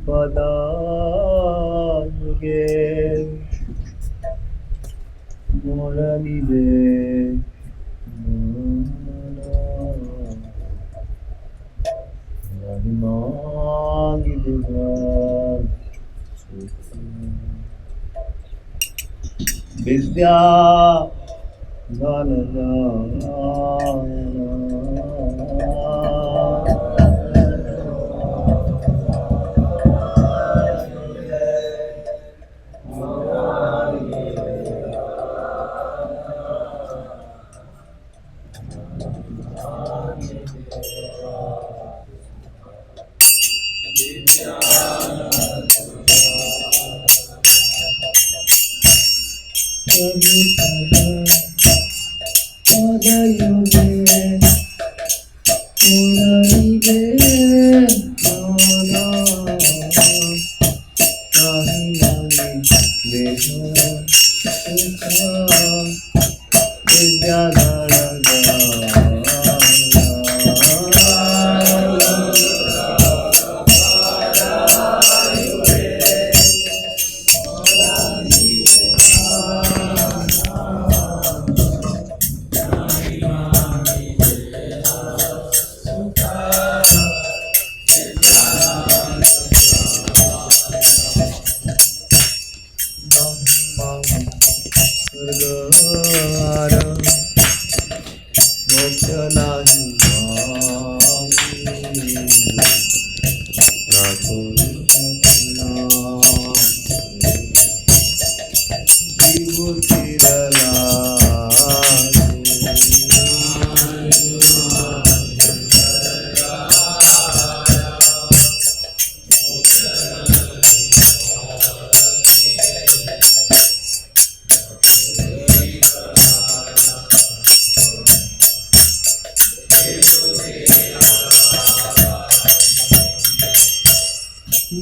पदागे मोरनिबे विद्या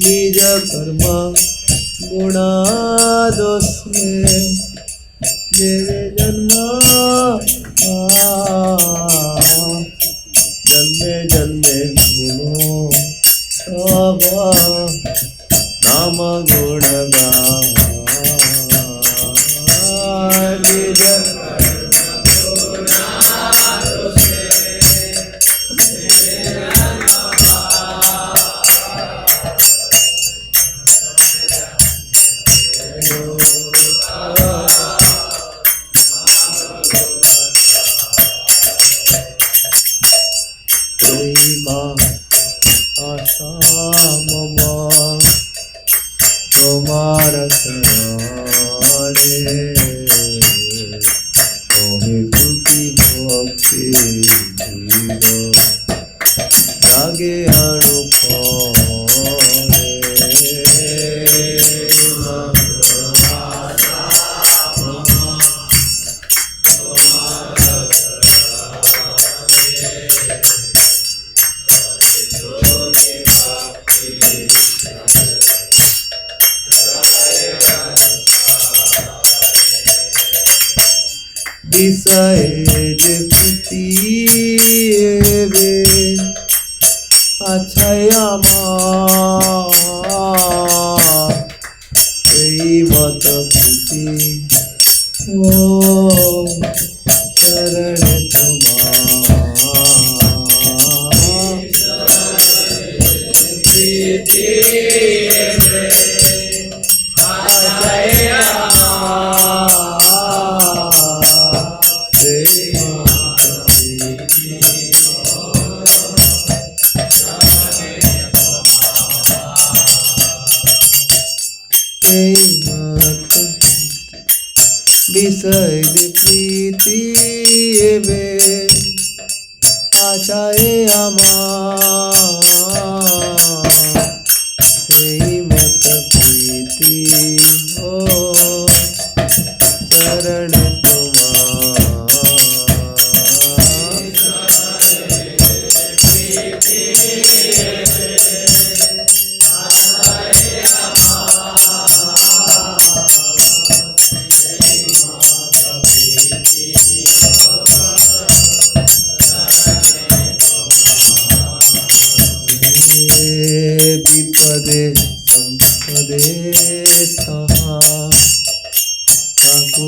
निज कर्म गुणा दोष में मेरे जन्मे जन्मे गुनो नाम गुण विषय प्रीति एवे आचाए সেই মত প্রীতি ও চরণ विपदे से था काकू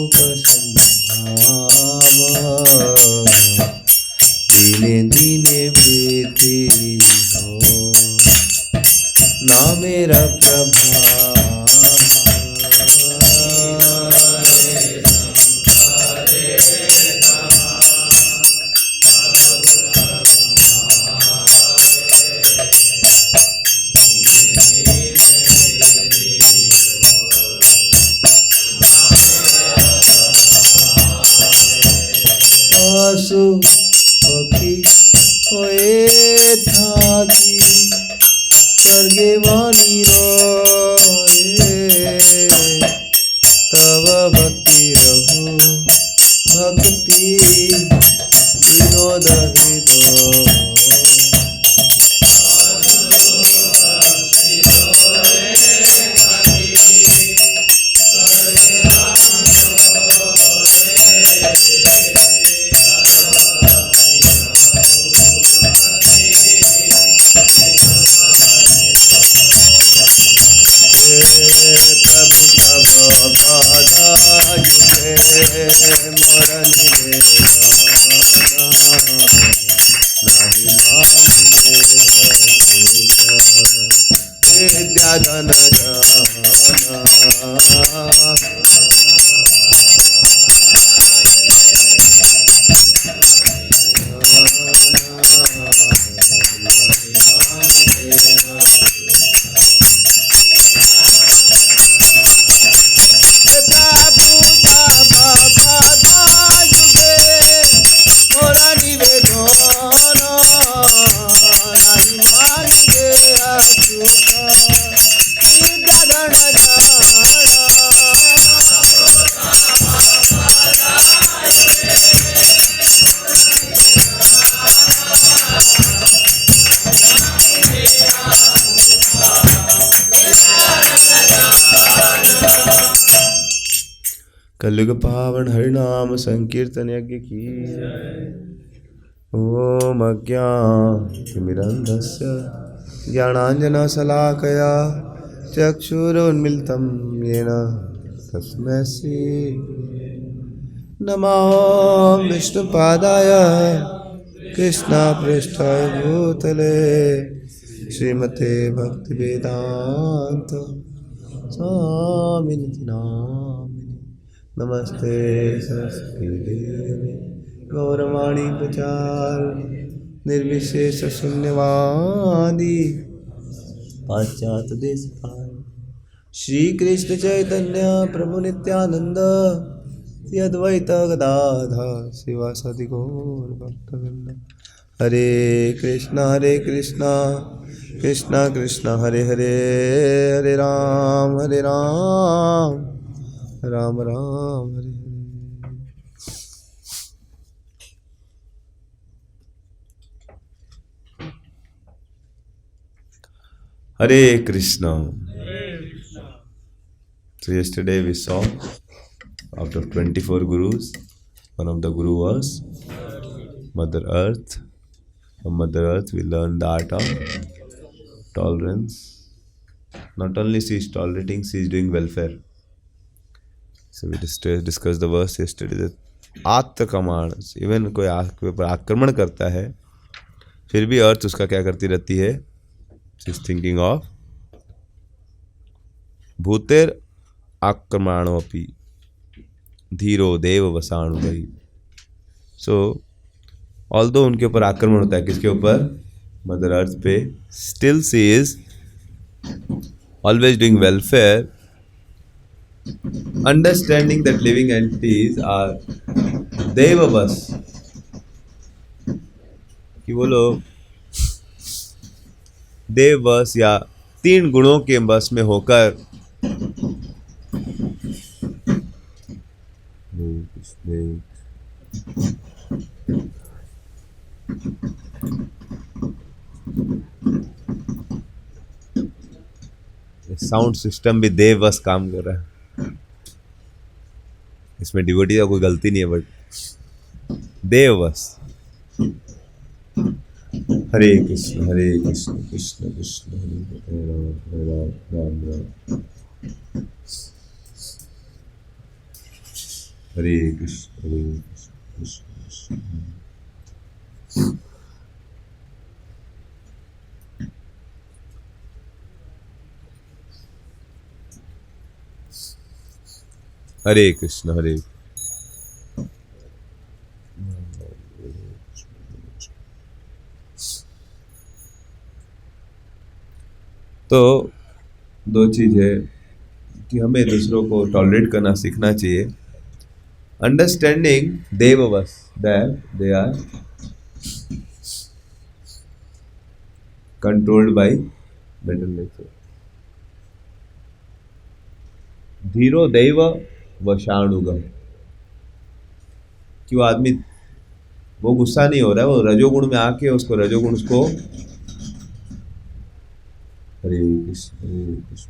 दीने दीने प्रीति हो ना मेरा प्रभाव पशु पक्षी होए था कि स्वर्गे वाणी रोए तब भक्ति रहो भक्ति विनोद विदो प्रभु तब पदायुगे मोर निवेदना नाही विद्या धन कलयुग पावन हरिनाम संकीर्तन यज्ञ की ओम अज्ञानतिमिरन्धस्य ज्ञानाञ्जनशलाकया चक्षुरुन्मिलितं येन तस्मै श्री नमः विष्णुपादाय कृष्णपृष्ठाय भूतले श्रीमते भक्तिवेदान्त स्वामिनिति नामिने नमस्ते सरस्वती देवी गौरवाणी प्रचार निर्विशेष शून्यवादी पाश्चात्य देश श्री कृष्ण चैतन्य प्रभु नित्यानंद श्री अद्वैत गदाधर शिवासादि गौर भक्तवृंद हरे Krishna Krishna Krishna Hare Hare Hare Ram Ram Ram Hare Hare Krishna. So yesterday we saw out of 24 gurus, one of the guru was Mother Earth. From Mother Earth we learned the art of tolerance. Not only she is tolerating, she is doing welfare. So we discussed the verse yesterday that आत्मकमाण, even कोई आपके ऊपर आक्रमण करता है फिर भी अर्थ उसका क्या करती रहती है? She is thinking of भूतेर आक्रमणोपि धीरो देव वसाणुदयी. सो ऑल्दो उनके ऊपर आक्रमण होता है, किसके ऊपर? मदर अर्थ पे. Still she is always doing welfare, understanding that living entities are देव बस, कि वो लोग देव बस या 3 गुणों के बस में होकर साउंड सिस्टम भी देव बस काम कर रहा है. इसमें डिवोटी का कोई गलती नहीं है, बट देव बस. हरे कृष्ण कृष्ण कृष्ण हरे हरे राम राम राम. हरे कृष्ण हरे कृष्ण कृष्ण कृष्ण। हरे कृष्ण हरे। तो दो चीज़ है कि हमें दूसरों को टॉलरेट करना सीखना चाहिए। अंडरस्टैंडिंग देववश that they are controlled by mental nature. धीरो दैव वशाणुगम, कि वो आदमी वो गुस्सा नहीं हो रहा है, वो रजोगुण में आके उसको रजोगुण उसको। हरे कृष्ण हरे कृष्ण।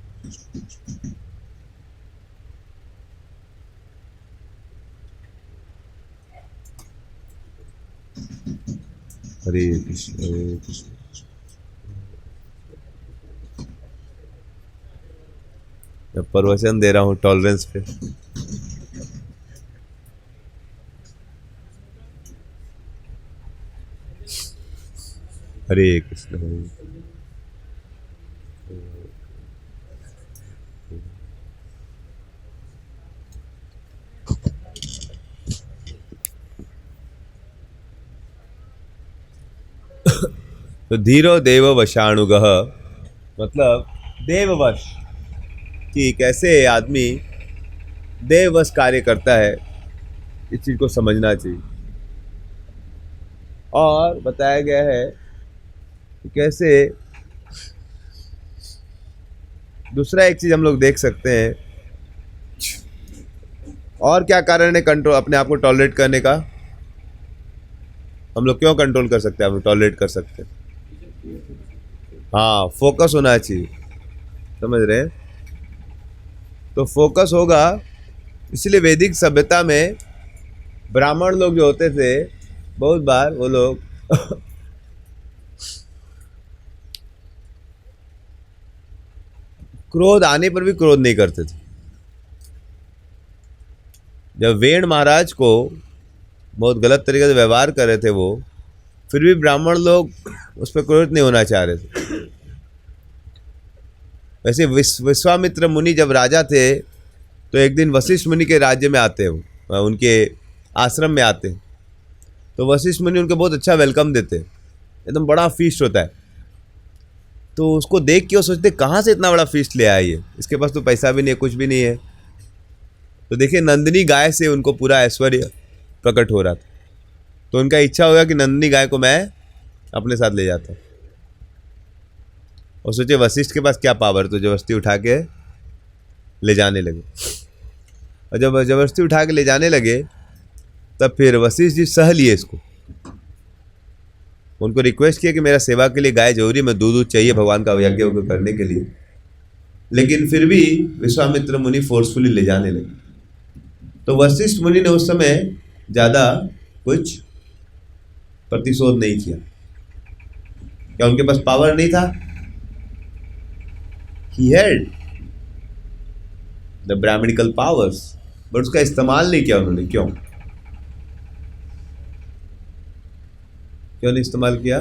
हरे कृष्ण हरे कृष्ण। मैं प्रवचन दे रहा हूँ टॉलरेंस पे। हरे कृष्ण हरे। तो धीरो देव वशाणुगः मतलब देववश, कि कैसे आदमी देववश कार्य करता है, इस चीज को समझना चाहिए। और बताया गया है कि कैसे दूसरा एक चीज हम लोग देख सकते हैं। और क्या कारण है कंट्रोल अपने आप को टॉलरेट करने का? हम लोग क्यों कंट्रोल कर सकते हैं, हम लोग टॉलरेट कर सकते हैं? हाँ, फोकस होना चाहिए, समझ रहे हैं? तो फोकस होगा, इसलिए वैदिक सभ्यता में ब्राह्मण लोग जो होते थे, बहुत बार वो लोग क्रोध आने पर भी क्रोध नहीं करते थे। जब वेण महाराज को बहुत गलत तरीके से व्यवहार कर रहे थे वो, फिर भी ब्राह्मण लोग उस पर क्रोधित नहीं होना चाह रहे थे। वैसे विश्वामित्र मुनि जब राजा थे तो एक दिन वशिष्ठ मुनि के राज्य में आते हैं, उनके आश्रम में आते हैं। तो वशिष्ठ मुनि उनको बहुत अच्छा वेलकम देते, एकदम बड़ा फीस्ट होता है। तो उसको देख के वो सोचते कहाँ से इतना बड़ा फीस्ट ले आया ये, इसके पास तो पैसा भी नहीं है, कुछ भी नहीं है। तो देखिए नंदिनी गाय से उनको पूरा ऐश्वर्य प्रकट हो रहा था, तो उनका इच्छा होगा कि नंदिनी गाय को मैं अपने साथ ले जाता हूँ। और सोचे वशिष्ठ के पास क्या पावर, तो जबरदस्ती उठा के ले जाने लगे। और जब जबरदस्ती उठा के ले जाने लगे तब फिर वशिष्ठ जी सह लिए इसको, उनको रिक्वेस्ट किया कि मेरा सेवा के लिए गाय जरूरी, मैं दूध चाहिए भगवान का यज्ञ करने के लिए। लेकिन फिर भी विश्वामित्र मुनि फोर्सफुली ले जाने लगे। तो वशिष्ठ मुनि ने उस समय ज़्यादा कुछ प्रतिशोध नहीं किया। क्या उनके पास पावर नहीं था? He had the brahminical powers, but उसका इस्तेमाल नहीं किया उन्होंने। क्यों नहीं इस्तेमाल किया?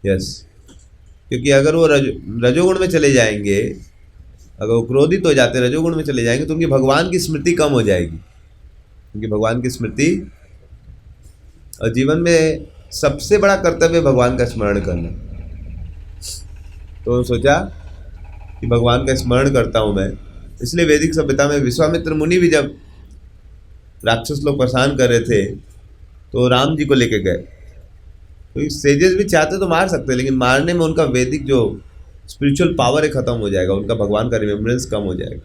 यस, क्योंकि अगर वो रजोगुण में चले जाएंगे, अगर वो क्रोधित हो जाते रजोगुण में चले जाएंगे, तो उनकी भगवान की स्मृति कम हो जाएगी। उनकी भगवान की स्मृति, और जीवन में सबसे बड़ा कर्तव्य भगवान का स्मरण करना। तो सोचा कि भगवान का स्मरण करता हूँ मैं। इसलिए वैदिक सभ्यता में विश्वामित्र मुनि भी जब राक्षस लोग परेशान कर रहे थे तो राम जी को लेके गए। तो सेजेस भी चाहते तो मार सकते, लेकिन मारने में उनका वैदिक जो स्पिरिचुअल पावर है खत्म हो जाएगा, उनका भगवान का रिमेम्बरेंस कम हो जाएगा।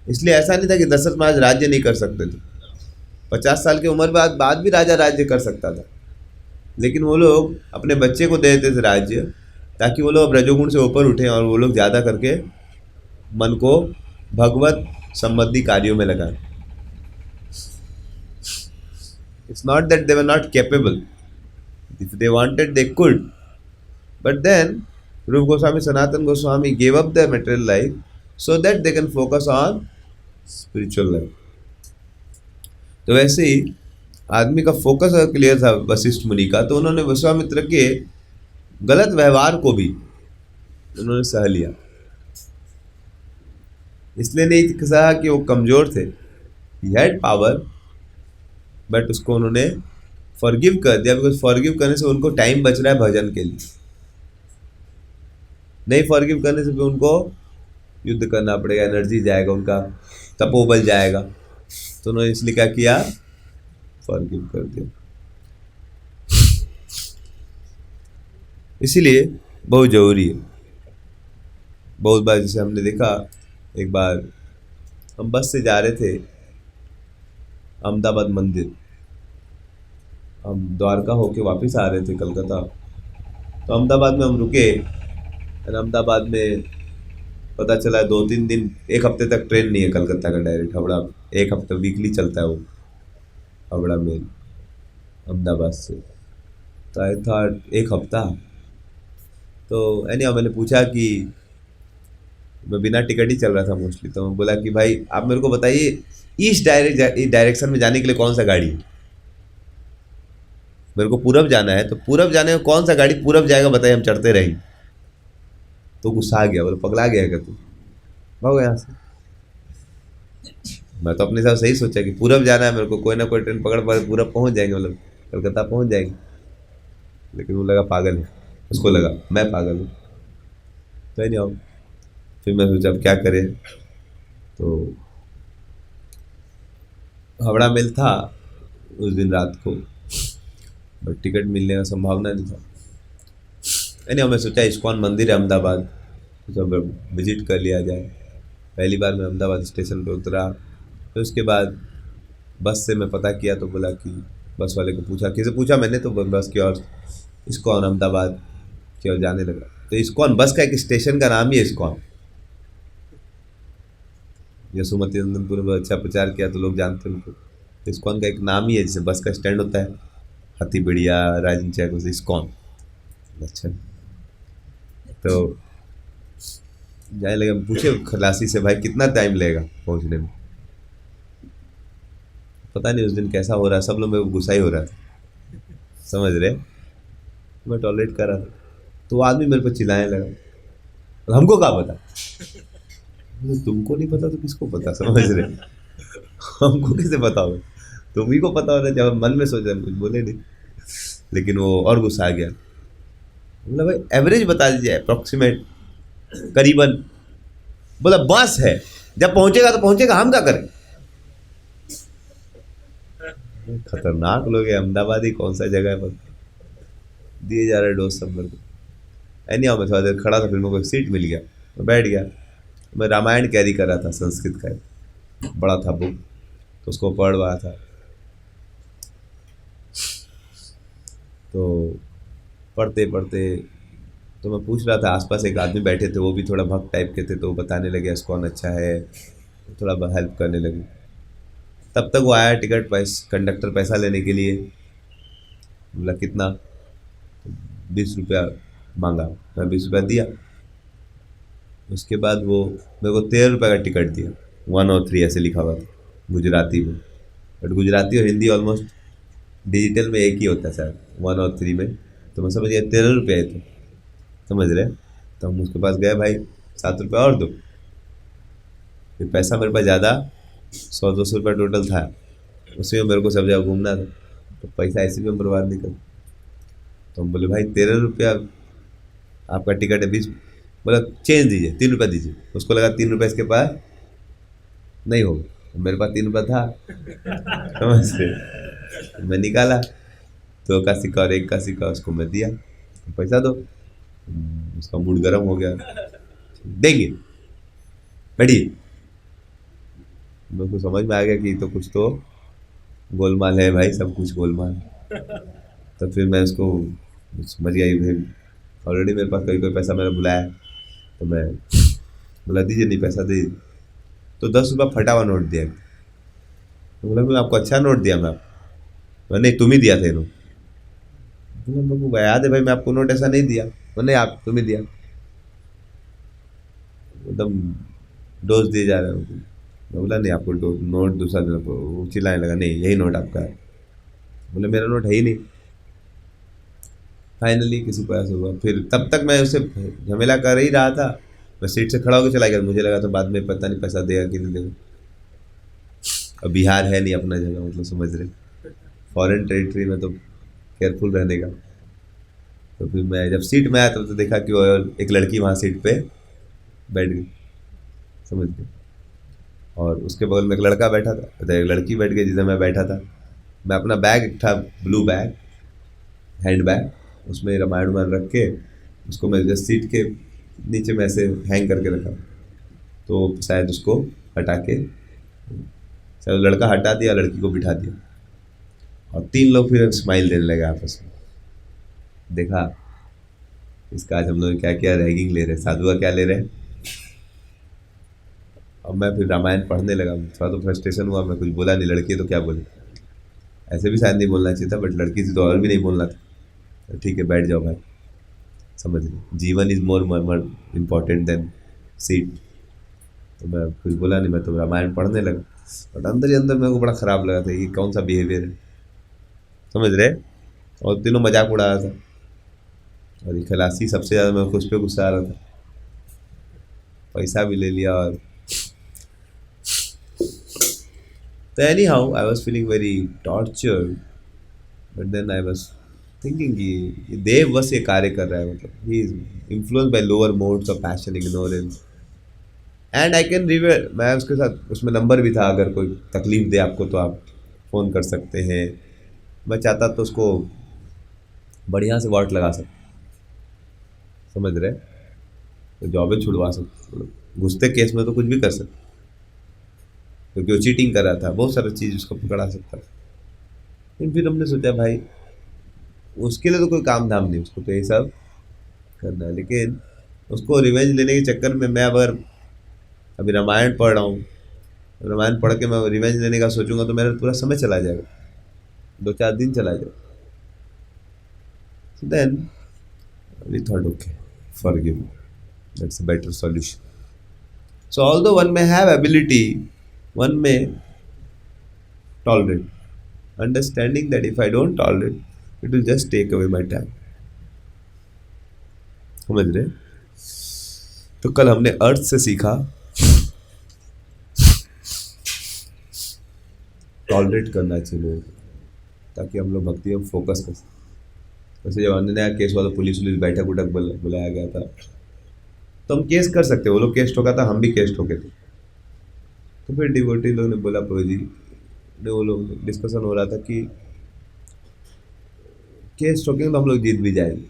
इसलिए ऐसा नहीं था कि दशरथ महाराज राज्य नहीं कर सकते थे, 50 साल की उम्र बाद भी राजा राज्य कर सकता था। लेकिन वो लोग अपने बच्चे को दे देते थे राज्य, ताकि वो लोग रजोगुण से ऊपर उठें और वो लोग ज़्यादा करके मन को भगवत संबंधी कार्यों में लगाएं। It's not that they were not capable. If they wanted, they could. But then Rupa Goswami, Sanatan Goswami gave up their material life so that they can focus on spiritual life. तो वैसे ही आदमी का focus अगर clear था वशिष्ठ मुनि का, तो उन्होंने विश्वामित्र के गलत व्यवहार को भी उन्होंने सह लिया। इसलिए नहीं सहा कि वो कमजोर थे, ही हैड पावर, बट उसको उन्होंने फॉरगिव कर दिया, बिकॉज फॉरगिव करने से उनको टाइम बच रहा है भजन के लिए। नहीं फॉरगिव करने से भी उनको युद्ध करना पड़ेगा, एनर्जी जाएगा, उनका तपोबल जाएगा। तो उन्होंने इसलिए क्या किया, फॉरगिव कर दिया। इसीलिए बहुत जरूरी है। बहुत बार जैसे हमने देखा, एक बार हम बस से जा रहे थे अहमदाबाद मंदिर, हम द्वारका होके वापस आ रहे थे कलकत्ता। तो अहमदाबाद में हम रुके, और अहमदाबाद में पता चला 2-3 दिन, एक हफ्ते तक ट्रेन नहीं है कलकत्ता का डायरेक्ट हावड़ा। एक हफ्ते वीकली चलता है वो हावड़ा मेल अहमदाबाद से। तो आई था एक हफ्ता। तो एनी मैंने पूछा कि मैं बिना टिकट ही चल रहा था मोस्टली, तो मैं बोला कि भाई आप मेरे को बताइए ईस्ट डायरेक्शन में जाने के लिए कौन सा गाड़ी है। मेरे को पूरब जाना है, तो पूरब जाने में कौन सा गाड़ी पूरब जाएगा बताइए, हम चढ़ते रहेंगे। तो गुस्सा आ गया, बोले पगला गया क्या तू, भागो यहाँ से। मैं तो अपने साथ सही सोचा कि पूरब जाना है मेरे को, कोई ना कोई ट्रेन पकड़ पूरब पहुँच जाएंगे, मतलब कलकत्ता पहुँच जाएंगे। लेकिन वो लगा पागल है, उसको लगा मैं पागल हूँ। तो नहीं आओ, फिर मैं सोचा अब क्या करें। तो हावड़ा मेल था उस दिन रात को, बट टिकट मिलने का संभावना नहीं था। नहीं मैं सोचा इस्कॉन मंदिर है अहमदाबाद, तो विजिट कर लिया जाए। पहली बार मैं अहमदाबाद स्टेशन पर उतरा, फिर उसके बाद बस से मैं पता किया, तो बोला कि बस वाले को पूछा, किसे पूछा मैंने, तो बस की और इस्कॉन अहमदाबाद की ओर जाने लगा। तो इस्कॉन बस का एक स्टेशन का नाम ही है इस्कॉन। यशोमती नंदनपुर में अच्छा प्रचार किया तो लोग जानते हैं उनको। इस्कॉन का एक नाम ही है, जैसे बस का स्टैंड होता है हाथी बढ़िया राजन चौक, उसे इस्कॉन। अच्छा, तो जाने लगे, पूछे खलासी से भाई कितना टाइम लगेगा पहुंचने में। पता नहीं उस दिन कैसा हो रहा है, सब लोग मेरे को गुस्सा ही हो रहा था, समझ रहे, मैं टॉलरेट कर रहा था। तो वो आदमी मेरे पर चिल्लाने लगा, हमको क्या पता। तुमको नहीं पता तो किसको पता, समझ रहे, हमको कैसे पता हो, तुम्ही को पता हो रहा है। जब मन में सोच रहे कुछ बोले नहीं, लेकिन वो और गुस्सा आ गया। बोला भाई एवरेज बता दीजिए, अप्रोक्सीमेट, करीबन। बोला बस है, जब पहुंचेगा तो पहुंचेगा, हम क्या करें। खतरनाक लोग है अहमदाबाद ही, कौन सा जगह है, बस दिए जा रहे डोज सब मेरे को। एनी मैं थोड़ा देर खड़ा था, फिर मेरे को सीट मिल गया, मैं बैठ गया। मैं रामायण कैरी कर रहा था, संस्कृत का बड़ा था बुक, तो उसको पढ़ रहा था। तो पढ़ते पढ़ते तो मैं पूछ रहा था, आसपास एक आदमी बैठे थे, वो भी थोड़ा भक्त टाइप के थे, तो वो बताने लगे इस्कॉन अच्छा है, थोड़ा हेल्प करने लगे। तब तक वो आया टिकट कंडक्टर पैसा लेने के लिए, बोला कितना, 20 रुपया मांगा, मैं 20 रुपया दिया। उसके बाद वो मेरे को 13 रुपये का टिकट दिया, 1 और 3 ऐसे लिखा हुआ था गुजराती में, बट गुजराती और हिंदी ऑलमोस्ट डिजिटल में एक ही होता है शायद, 1 और 3 में। तो मैं समझ गया 13 रुपये थे, समझ रहे। तो हम उसके पास गए, भाई 7 रुपये और दो। फिर पैसा मेरे पास ज़्यादा 100-200 रुपये टोटल था, उसी में मेरे को सब जगह घूमना था, तो पैसा ऐसे भी हम बर्बाद नहीं कर। तो हम बोले भाई 13 रुपया आपका टिकट है, 20, बोला चेंज दीजिए, 3 रुपये दीजिए। उसको लगा 3 रुपये इसके पास नहीं होगा, मेरे पास 3 रुपये था, समझ रहे। मैं निकाला 2 का सिक्का और 1 का सिक्का, उसको मैं दिया, पैसा दो। उसका मूड गर्म हो गया, देंगे बैठिए। मेरे को समझ में आ गया कि तो कुछ तो गोलमाल है भाई, सब कुछ गोलमाल। तो फिर मैं उसको समझ गया भाई ऑलरेडी मेरे पास कोई पैसा मैंने बुलाया, तो मैं बोला दीजिए, नहीं पैसा दे। तो 10 रुपये फटा हुआ नोट दिया। तो बोला मैं आपको अच्छा नोट दिया, मैं नहीं तुम ही दिया था इन्होंने। मेरे को याद है भाई, मैं आपको नोट ऐसा नहीं दिया। नहीं आप तुम्हें दिया, एकदम डोज दिए जा रहे हो। मैं बोला नहीं आपको नोट दूसरा देना। वो चिल्लाने लगा नहीं यही नोट आपका है। बोले मेरा नोट है ही नहीं। फाइनली किसी प्रकार से हुआ, फिर तब तक मैं उससे झमेला कर ही रहा था। मैं सीट से खड़ा होकर चला गया, मुझे लगा तो बाद में पता नहीं पैसा देगा कि नहीं देगा। अब बिहार है नहीं अपना जगह, मतलब समझ रहे, फॉरेन टेरिटरी में तो केयरफुल रहने का। तो फिर मैं जब सीट में आया तब तो देखा कि वो एक लड़की वहाँ सीट पे बैठ गई, समझ गए। और उसके बगल में एक लड़का बैठा था, तो एक लड़की बैठ गई जिसमें मैं बैठा था। मैं अपना बैग एक था, ब्लू बैग, हैंड बैग, उसमें रामायण मान रख के उसको मैं जस्ट सीट के नीचे में ऐसे हैंग करके रखा। तो शायद उसको हटा के, शायद लड़का हटा दिया, लड़की को बिठा दिया, और तीन लोग फिर स्माइल देने लगे आपस में। देखा इसका आज हम लोग क्या क्या रैगिंग ले रहे, साधु का क्या ले रहे हैं। अब मैं फिर रामायण पढ़ने लगा, थोड़ा तो फ्रस्ट्रेशन हुआ, मैं कुछ बोला नहीं, लड़की है तो क्या बोले, ऐसे भी शायद नहीं बोलना चाहिए था, बट लड़की थी तो और भी नहीं बोलना था। तो ठीक है बैठ जाओ भाई, समझ रहे, जीवन is more important then seat. तो मैं कुछ बोला नहीं, मैं तो रामायण पढ़ने लगा। बट अंदर ही अंदर मेरे को बड़ा ख़राब लगा था, ये कौन सा बिहेवियर है, समझ रहे। और तीनों मजाक उड़ा रहा था, और ये खलासी सबसे ज़्यादा मैं उस पर गुस्सा आ रहा था। पैसा भी ले लिया। और तो anyhow I was feeling very tortured, but then I was thinking कि ये देव बस ये कार्य कर रहा है, मतलब he is influence by lower modes of passion, ignorance. And I can रिवे, मैं उसके साथ, उसमें नंबर भी था, अगर कोई तकलीफ दे आपको तो आप फ़ोन कर सकते हैं। मैं चाहता तो उसको बढ़िया से वाट लगा सकता, समझ रहे, तो जॉबें छुड़वा सकते, घुसते केस में तो कुछ भी कर सकते, क्योंकि वो चीटिंग कर रहा था, बहुत सारी चीज़ उसको पकड़ा सकता था। लेकिन फिर हमने सोचा भाई उसके लिए तो कोई काम धाम नहीं, उसको तो ये सब करना है। लेकिन उसको रिवेंज लेने के चक्कर में मैं अगर अभी रामायण पढ़ रहा हूँ, रामायण पढ़ के मैं रिवेंज लेने का सोचूंगा तो मेरा पूरा समय चला जाएगा, 2-4 दिन चला जाएगा। So then we thought, okay, forgive me. That's a better solution. So although one may have ability, one may tolerate. Understanding that if I don't tolerate, it will just take away my time. समझ रहे। तो कल हमने अर्थ से सीखा tolerate करना चाहिए लोगों को, ताकि हम लोग भक्ति में फोकस कर सकें। वैसे जब अन्य नया केस हुआ तो पुलिस बैठक उठक बुलाया गया था, तो हम केस कर सकते, वो लोग केस ठोका था, हम भी केस ठोके थे। तो फिर डिवोटी लोग ने बोला, प्रभु जी ने, वो लोग डिस्कशन हो रहा था कि केस ठोकेंगे तो हम लोग जीत भी जाएंगे,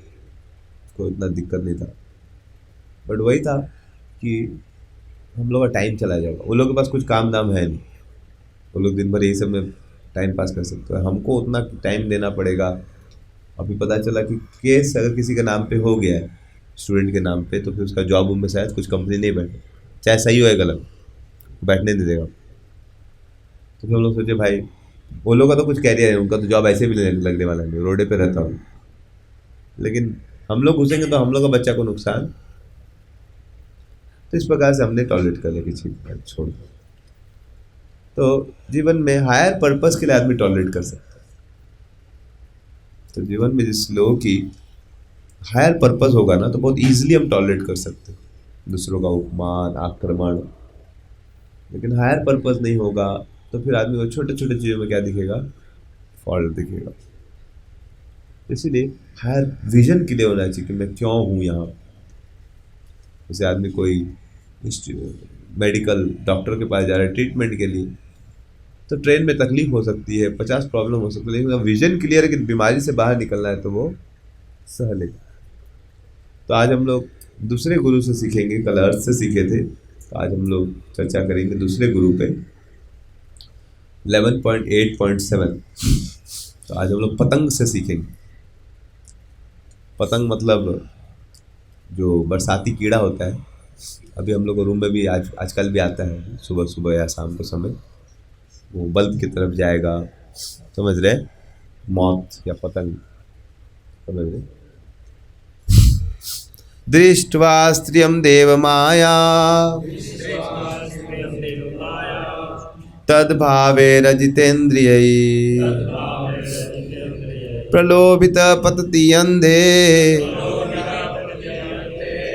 कोई इतना दिक्कत नहीं था। बट वही था कि हम लोग का टाइम चला जाएगा, वो लोग के पास कुछ काम दाम है नहीं, वो लोग दिन भर यही सब में टाइम पास कर सकते हैं, हमको उतना टाइम देना पड़ेगा। अभी पता चला कि केस अगर किसी के नाम पे हो गया है, स्टूडेंट के नाम पे, तो फिर उसका जॉब में शायद कुछ कंपनी नहीं बैठे, चाहे सही हो या गलत, बैठने नहीं देगा। तो फिर हम लोग सोचे भाई वो लोग का तो कुछ कैरियर है, उनका तो जॉब ऐसे भी लगने वाला नहीं, रोडे पे रहता हूँ। लेकिन हम लोग घुसेंगे तो हम लोग का बच्चा को नुकसान। तो इस प्रकार से हमने टॉलरेट करने की चीज छोड़ दी। तो जीवन में हायर पर्पस के लिए आदमी टॉलरेट कर सकता है। तो जीवन में जिस लोगों की हायर पर्पस होगा ना, तो बहुत इजीली हम टॉलरेट कर सकते हैं दूसरों का उपमान, आक्रमण। लेकिन हायर पर्पस नहीं होगा तो फिर आदमी को छोटे छोटे चीज़ों में क्या दिखेगा, फॉल्ट दिखेगा। इसीलिए हायर विजन के लिए होना चाहिए कि मैं क्यों हूँ यहाँ। जैसे आदमी कोई मेडिकल डॉक्टर के पास जा रहा है ट्रीटमेंट के लिए, तो ट्रेन में तकलीफ हो सकती है, 50 प्रॉब्लम हो सकती है, लेकिन विजन क्लियर है कि बीमारी से बाहर निकलना है तो वो सह लेगा। तो आज हम लोग दूसरे गुरु से सीखेंगे, कल अर्थ से सीखे थे, तो आज हम लोग चर्चा करेंगे दूसरे गुरु पे 11.8.7। तो आज हम लोग पतंग से सीखेंगे। पतंग मतलब जो बरसाती कीड़ा होता है, अभी हम लोग को रूम में भी आजकल भी आता है, सुबह सुबह या शाम के समय वो बल्ब की तरफ जाएगा, समझ रहे, मौत या पतंग, समझ रहे। दृष्ट्वा स्त्रियं देवमाया तद्भावेरजितेन्द्रियैः प्रलोभितः पतति अन्धे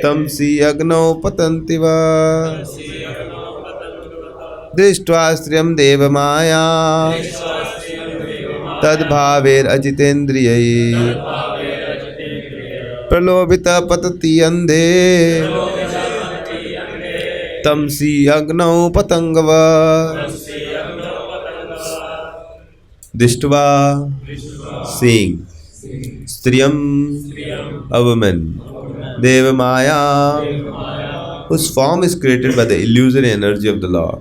तमसि अग्नौ पतन्ति वा। दृष्ट्वा स्त्रियं देवमाया तद्भावेरजितेन्द्रियैः प्रलोभितः पतति अन्धे तमसि अग्नौ पतंगवा। दृष्ट्वा seeing स्त्रियं a woman devamaya whose form is created by the illusory energy of the Lord.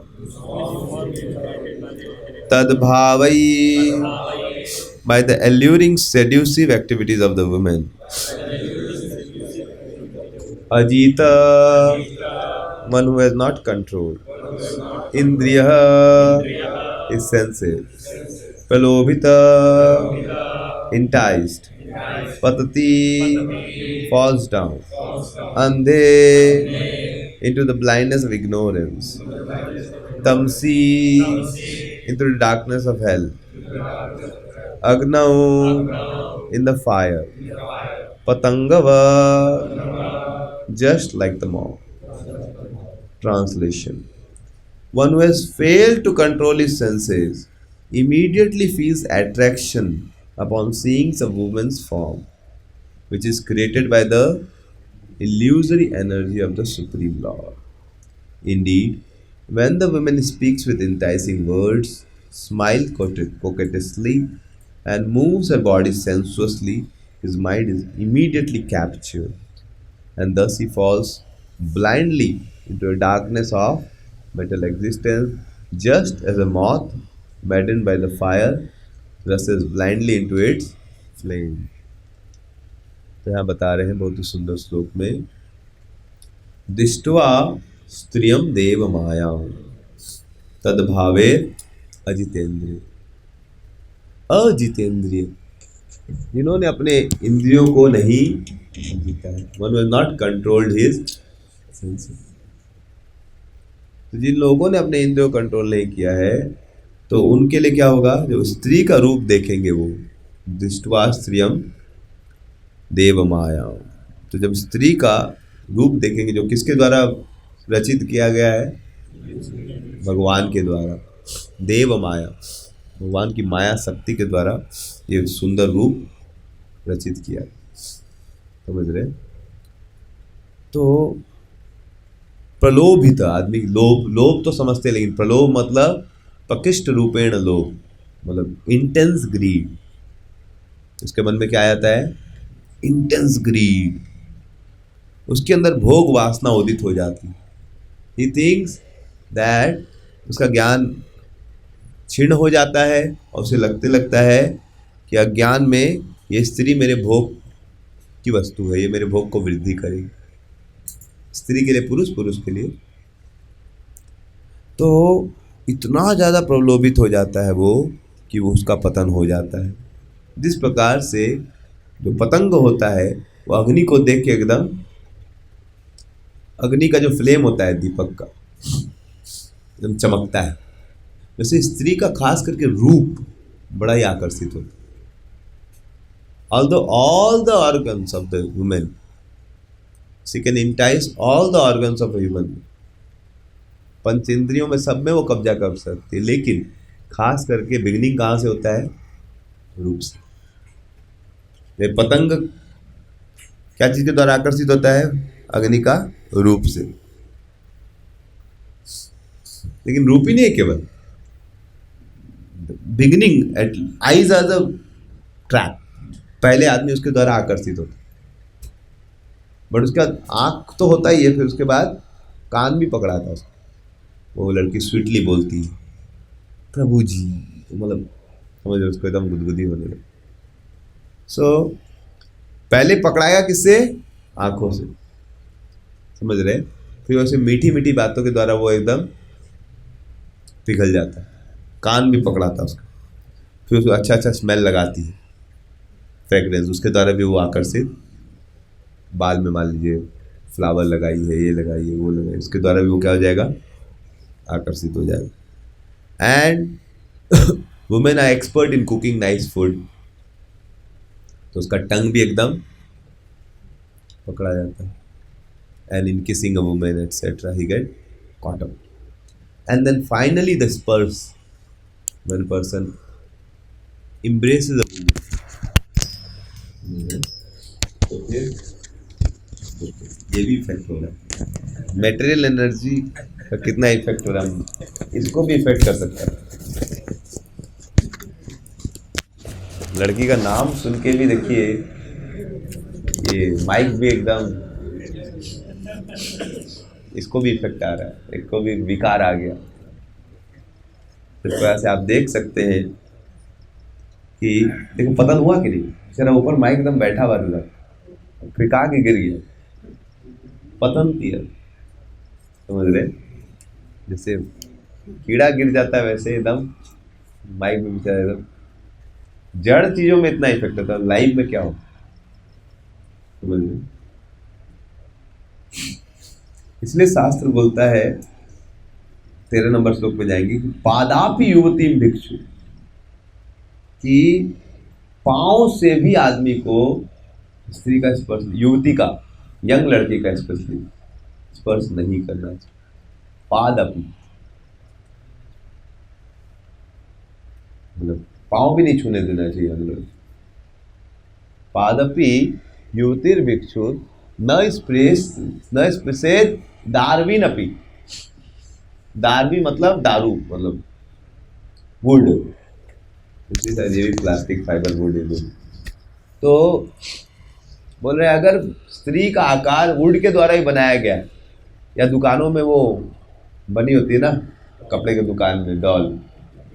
Tadbhavai by the alluring seductive activities of the woman. Ajita one who has not controlled. Indriya is senses. Pralobhita enticed. Patati falls down. Andhe into the blindness of ignorance. Tamsi into the darkness of hell. Agnau in the fire. Patangava just like the moth. Translation: one who has failed to control his senses immediately feels attraction upon seeing a woman's form, which is created by the illusory energy of the Supreme Lord. Indeed, when the woman speaks with enticing words, smiles coquettishly, and moves her body sensuously, his mind is immediately captured, and thus he falls blindly into a darkness of mental existence, just as a moth, maddened by the fire, rushes blindly into its flame. तो यहाँ बता रहे हैं बहुत ही सुंदर श्लोक में, दृष्ट्वा स्त्रियं देवमायां तद्भावे अजितेंद्रिय। अजितेंद्रिय जिन्होंने अपने इंद्रियों को नहीं जीता है, one has not controlled his senses. तो जिन लोगों ने अपने इंद्रियों को कंट्रोल नहीं किया है तो उनके लिए क्या होगा, जो स्त्री का रूप देखेंगे वो दृष्ट्वा स्त्रियम देवमाया। तो जब स्त्री का रूप देखेंगे, जो किसके द्वारा रचित किया गया है, भगवान के द्वारा, देव माया, भगवान की माया शक्ति के द्वारा ये सुंदर रूप रचित किया, समझ रहे। तो प्रलोभित आदमी, लोभ तो समझते हैं, लेकिन प्रलोभ मतलब प्रकृष्ट रूपेण लोभ, मतलब इंटेंस ग्रीड। उसके मन में क्या आता है, इंटेंस ग्रीड, उसके अंदर भोग वासना उदित हो जाती। ही थिंक्स दैट उसका ज्ञान क्षीण हो जाता है और उसे लगता है कि अज्ञान में ये स्त्री मेरे भोग की वस्तु है, ये मेरे भोग को वृद्धि करेगी। स्त्री के लिए पुरुष, पुरुष के लिए। तो इतना ज़्यादा प्रलोभित हो जाता है वो कि वो उसका पतन हो जाता है। जिस प्रकार से जो पतंग होता है वो अग्नि को देख के एकदम, अग्नि का जो फ्लेम होता है दीपक का, एकदम चमकता है, वैसे स्त्री का खास करके रूप बड़ा ही आकर्षित होता है। Although all the organs of the woman, she can entice all the organs of a human, पंच इंद्रियों में सब में वो कब्जा कर सकती है, लेकिन खास करके बिगनिंग कहाँ से होता है, रूप से। ये पतंग क्या चीज के द्वारा आकर्षित होता है, अग्नि का रूप से। लेकिन रूप ही नहीं है केवल, beginning at eyes are the trap, पहले आदमी उसके द्वारा आकर्षित होता है, बट उसके बाद आंख तो होता ही है, फिर उसके बाद कान भी पकड़ाता है उसको। वो लड़की स्वीटली बोलती है प्रभु जी, तो मतलब समझ रहे, उसको एकदम गुदगुदी होने लगे। सो पहले पकड़ाया किससे, आंखों से, समझ रहे। फिर वैसे मीठी मीठी बातों के द्वारा वो एकदम पिघल जाता है, कान भी पकड़ाता है उसका। फिर उसको अच्छा अच्छा स्मेल लगाती है, फ्रेगरेंस, उसके द्वारा भी वो आकर्षित, बाल में मान लीजिए फ्लावर लगाई है, ये लगाई है, वो लगाई, उसके द्वारा भी वो क्या हो जाएगा, आकर्षित हो जाएगा। And women are expert in cooking nice food, तो उसका टंग भी एकदम पकड़ा जाता है। And in kissing a women et cetera he get caught up. And then finally the spurs, when a person embraces a woman, तो फिर ये भी इफेक्ट हो रहा है। मेटेरियल एनर्जी का कितना इफेक्ट हो रहा है, इसको भी इफेक्ट कर सकता है। लड़की का नाम सुन के भी देखिए, ये माइक भी एकदम, इसको भी इफेक्ट आ रहा है, इसको भी विकार आ गया। इस वजह से आप देख सकते हैं कि देखो पतन हुआ कि नहीं, जरा ऊपर माइक एकदम बैठा हुआ था, फिका के गिर गया, पतन किया, समझ रहे, जैसे कीड़ा गिर जाता है वैसे एकदम माइक में बेचारा एकदम, जड़ चीजों में इतना इफेक्ट होता है, लाइफ में क्या हो, समझ रहे। इसलिए शास्त्र बोलता है 13 नंबर श्लोक में जाएंगे कि पादापि युवती भिक्षु, कि पांव से भी आदमी को स्त्री का स्पर्श, युवती का, यंग लड़की का स्पेशली स्पर्श नहीं करना चाहिए। पादापि मतलब पांव भी नहीं छूने देना चाहिए यंग लड़की। पादापि युवतीर भिक्षु न स्पृशेत दार्वीन अपि, दार्वी मतलब दारू, मतलब वुड, ये भी प्लास्टिक फाइबर वुड है। तो बोल रहे अगर स्त्री का आकार वुड के द्वारा ही बनाया गया, या दुकानों में वो बनी होती है ना, कपड़े की दुकान में डॉल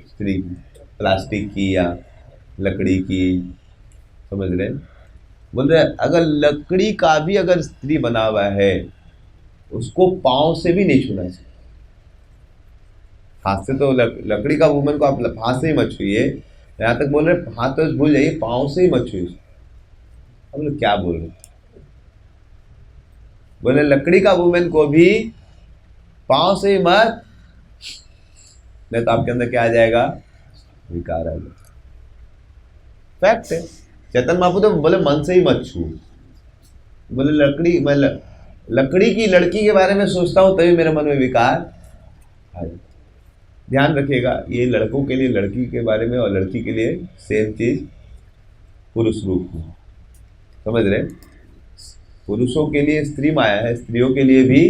स्त्री की, प्लास्टिक की या लकड़ी की, समझ रहे, बोल रहे अगर लकड़ी का भी अगर स्त्री बना हुआ है, उसको पांव से भी नहीं छूना चाहिए। हाथ से तो लकड़ी का वुमन को आप हाथ से ही मत छूइए, यहाँ तक बोल रहे हाथ तो भूल जाइए, पांव से ही मत छूइए। हम लोग क्या बोल रहे, बोले लकड़ी का वुमन को भी पांव से ही मत, नहीं तो आपके अंदर क्या आ जाएगा, विकार आ जाएगा। फैक्ट है। चेतन महाप्रभु तो बोले मन से ही मत छू, बोले लकड़ी, मैं लकड़ी की लड़की के बारे में सोचता हूं तभी मेरे मन में विकार आ जाए। ध्यान रखिएगा, ये लड़कों के लिए लड़की के बारे में और लड़की के लिए सेम चीज पुरुष रूप में, समझ रहे, पुरुषों के लिए स्त्री माया है, स्त्रियों के लिए भी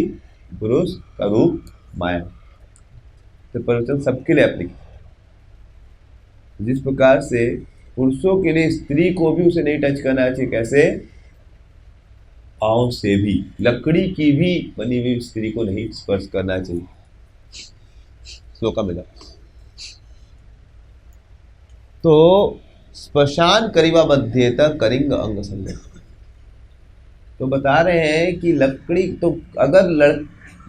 पुरुष का रूप माया, तो प्रवचन सबके लिए एप्लीकेबल। जिस प्रकार से पुरुषों के लिए स्त्री को भी उसे नहीं टच करना चाहिए, कैसे, पांव से भी, लकड़ी की भी बनी हुई स्त्री को नहीं स्पर्श करना चाहिए। श्लोका मिला तो स्पर्शान करीबा बध्येत करिंग अंग संग, तो बता रहे हैं कि लकड़ी, तो अगर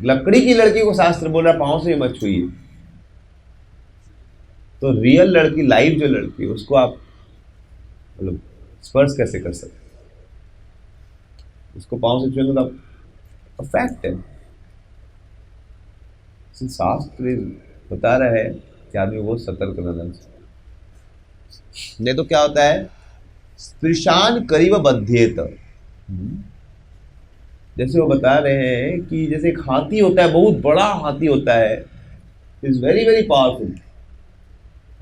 लकड़ी की लड़की को शास्त्र बोल रहा पांव से ही मत छूइए, तो रियल लड़की, लाइव जो लड़की है, उसको आप मतलब स्पर्श कैसे कर सकते, उसको पांव से छूएंगे तो फैक्ट है। शास्त्र बता रहा है कि आदमी बहुत सतर्क रहना चाहिए, नहीं तो क्या होता है, स्पृशान करीब बध्येत, जैसे वो बता रहे हैं कि जैसे एक हाथी होता है, बहुत बड़ा हाथी होता है, इज वेरी वेरी पावरफुल,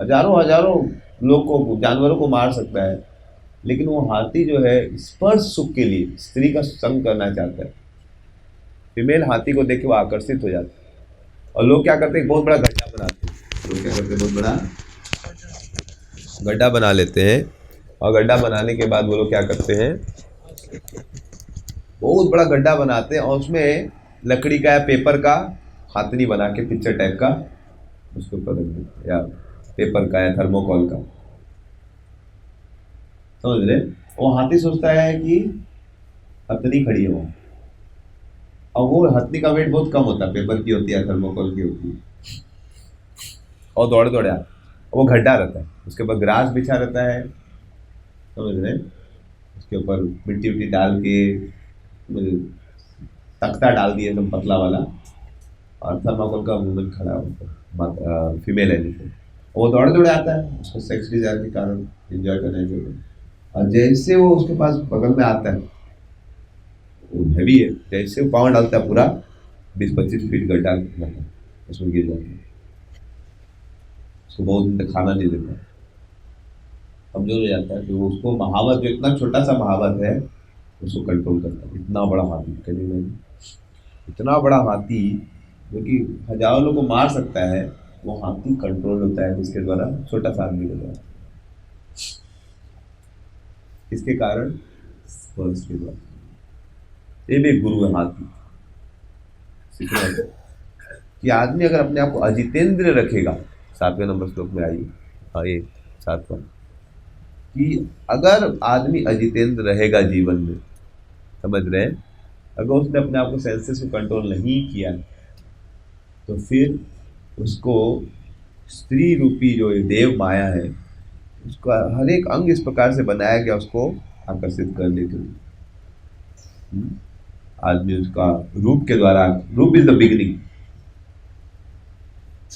हजारों हजारों लोगों को, जानवरों को मार सकता है, लेकिन वो हाथी जो है स्पर्श सुख के लिए स्त्री का संग करना चाहता है। फीमेल हाथी को देख के वो आकर्षित हो जाता है, और लोग क्या करते हैं, बहुत बड़ा गड्ढा बनाते हैं, लोग क्या करते हैं, बहुत बड़ा गड्ढा बना लेते हैं, और गड्ढा बनाने के बाद वो लोग क्या करते हैं, बहुत बड़ा गड्ढा बनाते हैं, और उसमें लकड़ी का या पेपर का हाथनी बना के, पिक्चर टाइप का, उसके ऊपर रख देते, या पेपर का या थर्मोकॉल का, समझ रहे। वो हाथी सोचता है कि हथनी खड़ी है वहाँ, और वो हथनी का वेट बहुत कम होता है, पेपर की होती है, थर्मोकॉल की होती है, और दौड़े दौड़े आते, वो गड्ढा रहता है, उसके ऊपर ग्रास बिछा रहता है, समझ रहे, उसके ऊपर मिट्टी उट्टी डाल के तख्ता डाल दिया एकदम पतला वाला, और थर्माकोल का वुमन खड़ा होता, फीमेल एलिफेंट। वो दौड़े दौड़े आता है उसको सेक्स डिजायर के कारण एंजॉय करने के लिए, और जैसे वो उसके पास बगल में आता है, वो हैवी है, जैसे वो पाँव डालता है पूरा 20-25 फीट गड्ढा उसमें गिर जाता है। उसको बहुत दिन तक खाना नहीं देता, कमजोर हो जाता है। तो उसको महावत, जो इतना छोटा सा महावत है, उसको कंट्रोल करता है। इतना बड़ा हाथी, कहीं इतना बड़ा हाथी जो कि हजारों लोगों को मार सकता है, वो हाथी कंट्रोल होता है उसके द्वारा, छोटा सा आदमी के द्वारा। इसके कारण फर्स्ट के द्वारा ये भी एक गुरु है हाथी। सीखना कि आदमी अगर अपने आप को अजितेंद्र रखेगा, 7वें नंबर श्लोक में आई, हाँ ये 7वां, कि अगर आदमी अजितेंद्र रहेगा जीवन में, समझ रहे हैं, अगर उसने अपने आप को सेंसेस को कंट्रोल नहीं किया, तो फिर उसको स्त्री रूपी जो ये देव माया है, उसका हर एक अंग इस प्रकार से बनाया गया उसको आकर्षित करने के लिए। आदमी उसका रूप के द्वारा, रूप इज द बिगनिंग,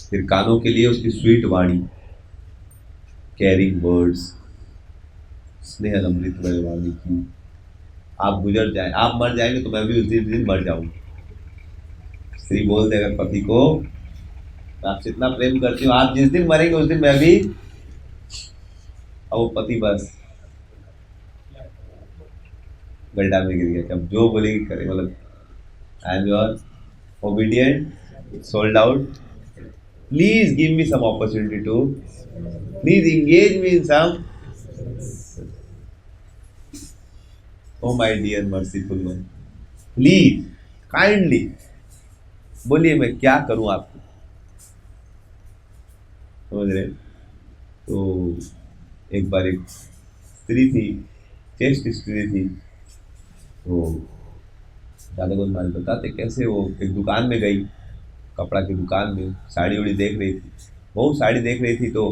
फिर कानों के लिए उसकी स्वीट वाणी, कैरिंग वर्ड्स, स्नेह अमृत वाणी की। आप गुजर जाए, आप मर जाएंगे तो मैं भी उसी दिन मर जाऊंगी। स्त्री बोल दे अगर पति को, आपसे इतना प्रेम करती हूँ, आप जिस दिन मरेंगे उस दिन मैं भी, और वो पति बस गड्ढा में गिर गया। अब जो बोलेगी करे, मतलब I am your obedient, sold out, please give me some opportunity to, please engage me in some, oh my dear merciful one, please kindly बोलिए मैं क्या करूं आपको, समझ रहे। तो एक बार एक स्त्री थी, चेस्ट स्त्री थी, तो दादा गोल माल बताते कैसे वो एक दुकान में गई, कपड़ा की दुकान में साड़ी उड़ी देख रही थी, बहुत साड़ी देख रही थी, तो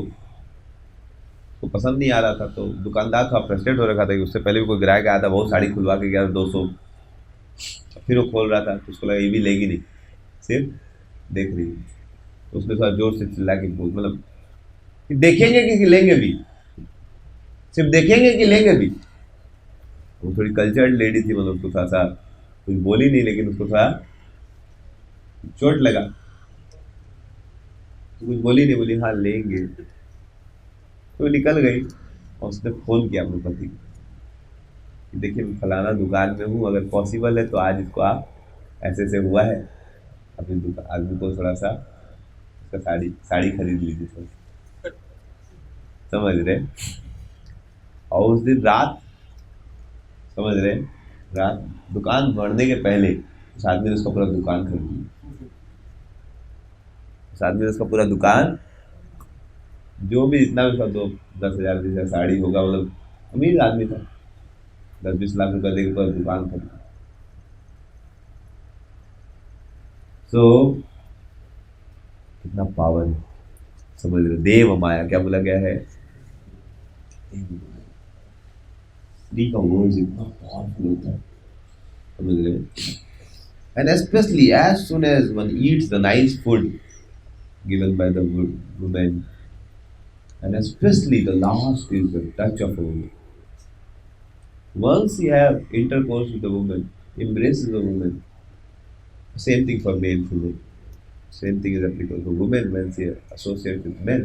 उसको पसंद नहीं आ रहा था। तो दुकानदार थोड़ा फ्रस्ट्रेट हो रखा था कि उससे पहले भी कोई ग्राहक आया था, बहुत साड़ी खुलवा के गया था 200, फिर वो खोल रहा था, तो उसको लगा ये भी लेगी नहीं, सिर्फ देख रही थी। तो उसने थोड़ा जोर से चिल्ला के बोल, मतलब देखेंगे कि लेंगे भी, सिर्फ देखेंगे कि लेंगे भी। वो थोड़ी कल्चर्ड लेडी थी, मतलब उसको थोड़ा सा कुछ बोली नहीं, लेकिन उसको थोड़ा चोट लगा, तो कुछ बोली नहीं, बोली हाँ लेंगे, तो निकल गई। और उसने फोन किया अपने पति को, देखिए मैं फलाना दुकान में हूँ, अगर पॉसिबल है तो आज इसको आप, ऐसे ऐसे हुआ है, अपनी दुकान आदमी को थोड़ा सा उसका साड़ी साड़ी खरीद लीजिए थोड़ा, समझ रहे। और उस दिन रात, समझ रहे, रात दुकान बढ़ने के पहले उस आदमी ने उसका पूरा दुकान खरीद लिया। उस आदमी ने उसका पूरा दुकान, जो भी जितना भी उसका 10,000 20,000 साड़ी होगा, मतलब अमीर आदमी था, 10-20 लाख रुपया देकर पूरा दुकान खरीद। तो कितना पावर है, समझ रहे। देव माया क्या बोला गया है, स्त्री का वर्ड इतना पावरफुल होता है, समझ रहे। And specially as soon as one eats the nice food given by the woman, and especially the last is the touch of a woman. Once you have intercourse with a woman, embraces a woman, same thing for male, female. Same thing is applicable for women when she associates with men.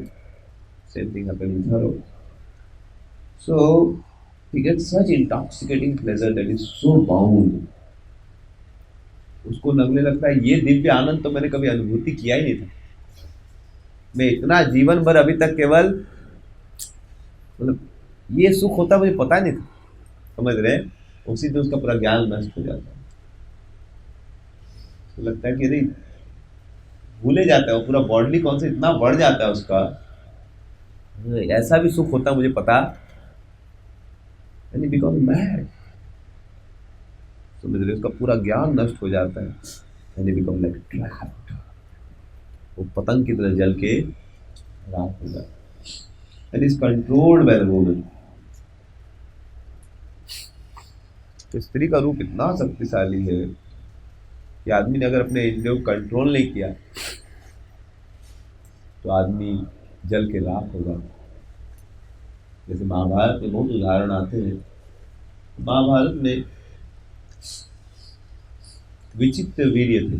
Same thing happens with her also. So he gets such intoxicating pleasure that is so bound. उसको लगने लगता है ये दिव्य आनंद तो मैंने कभी अनुभूति किया ही नहीं था, मैं इतना जीवन भर अभी तक केवल, मतलब ये सुख होता मुझे पता नहीं था, समझ रहे। उसी दिन उसका पूरा ज्ञान नष्ट हो जाता है, तो लगता है कि अरे भूले जाता है, वो पूरा बॉडली कौन से इतना बढ़ जाता है उसका, ऐसा भी सुख होता मुझे पता, यानी बिकॉज मैड, समझ रहे, उसका पूरा ज्ञान नष्ट हो जाता है, यानी बिकम लाइक ट्रैप्ड, वो पतंग की तरह जल के राख हो जाता है, and is controlled by the woman. तो स्त्री का रूप इतना शक्तिशाली है कि आदमी ने अगर अपने इंद्रियों को कंट्रोल नहीं किया तो आदमी जल के राख हो जाता। जैसे महाभारत में बहुत उदाहरण आते हैं। महाभारत में विचित्र वीर्य थे,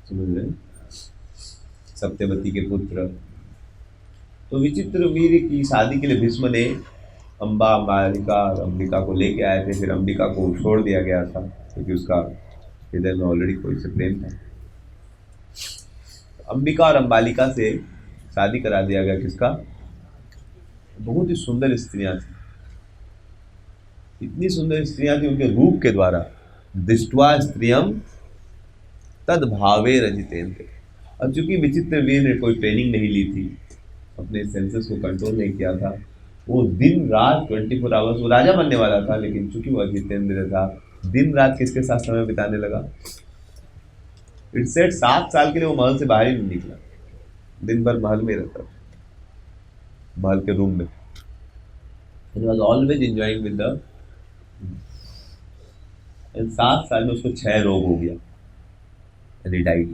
समझ रहे, सत्यवती के पुत्र। तो विचित्र वीर्य की शादी के लिए भीष्म ने अम्बा, मालिका और अंबिका को लेके आए थे। फिर अंबिका को छोड़ दिया गया था क्योंकि उसका हृदय में ऑलरेडी कोई से प्रेम था। अंबिका और अंबालिका से शादी करा दिया गया। किसका? बहुत ही सुंदर स्त्रियां थी, इतनी सुंदर स्त्रियां थी उनके रूप के द्वारा। दृष्ट्वा स्त्रियम तद भावे रजितेंद्र। अब चूंकि विचित्र वीर ने कोई ट्रेनिंग नहीं ली थी, अपने सेंसेस को कंट्रोल नहीं किया था, वो दिन रात 24 आवर्स, वो राजा बनने वाला था, लेकिन चूंकि वो जितेंद्र था, दिन रात किसके साथ समय बिताने लगा। इट सेट 7 साल के लिए वो महल से बाहर ही नहीं निकला, दिन भर महल में रहता था, महल के रूम में। He was always enjoying with the 7 साल में उसको 6 रोग हो गया and he died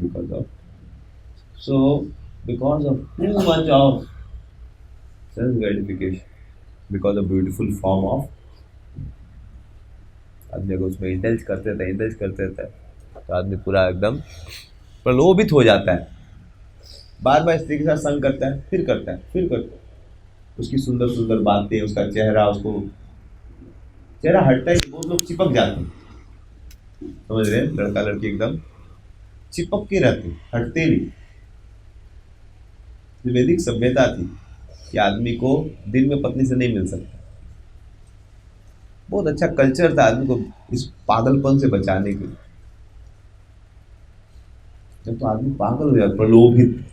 because of too much of self gratification, because of beautiful form of आदमी अगर उसमें इंडल्ज करते रहता है तो आदमी पूरा एकदम प्रलोभित हो जाता है। बार बार स्त्री के साथ संग करता है, फिर करता है, उसकी सुंदर सुंदर बातें, उसका चेहरा, उसको चेहरा हटता है, बहुत लोग चिपक जाते हैं, समझ रहे हैं, लड़का लड़की एकदम चिपक के रहते, हटते नहीं। वैदिक सभ्यता थी कि आदमी को दिन में पत्नी से नहीं मिल सकता। बहुत अच्छा कल्चर था आदमी को इस पागलपन से बचाने के लिए। जब तो आदमी पागल हो जाता, प्रलोभित,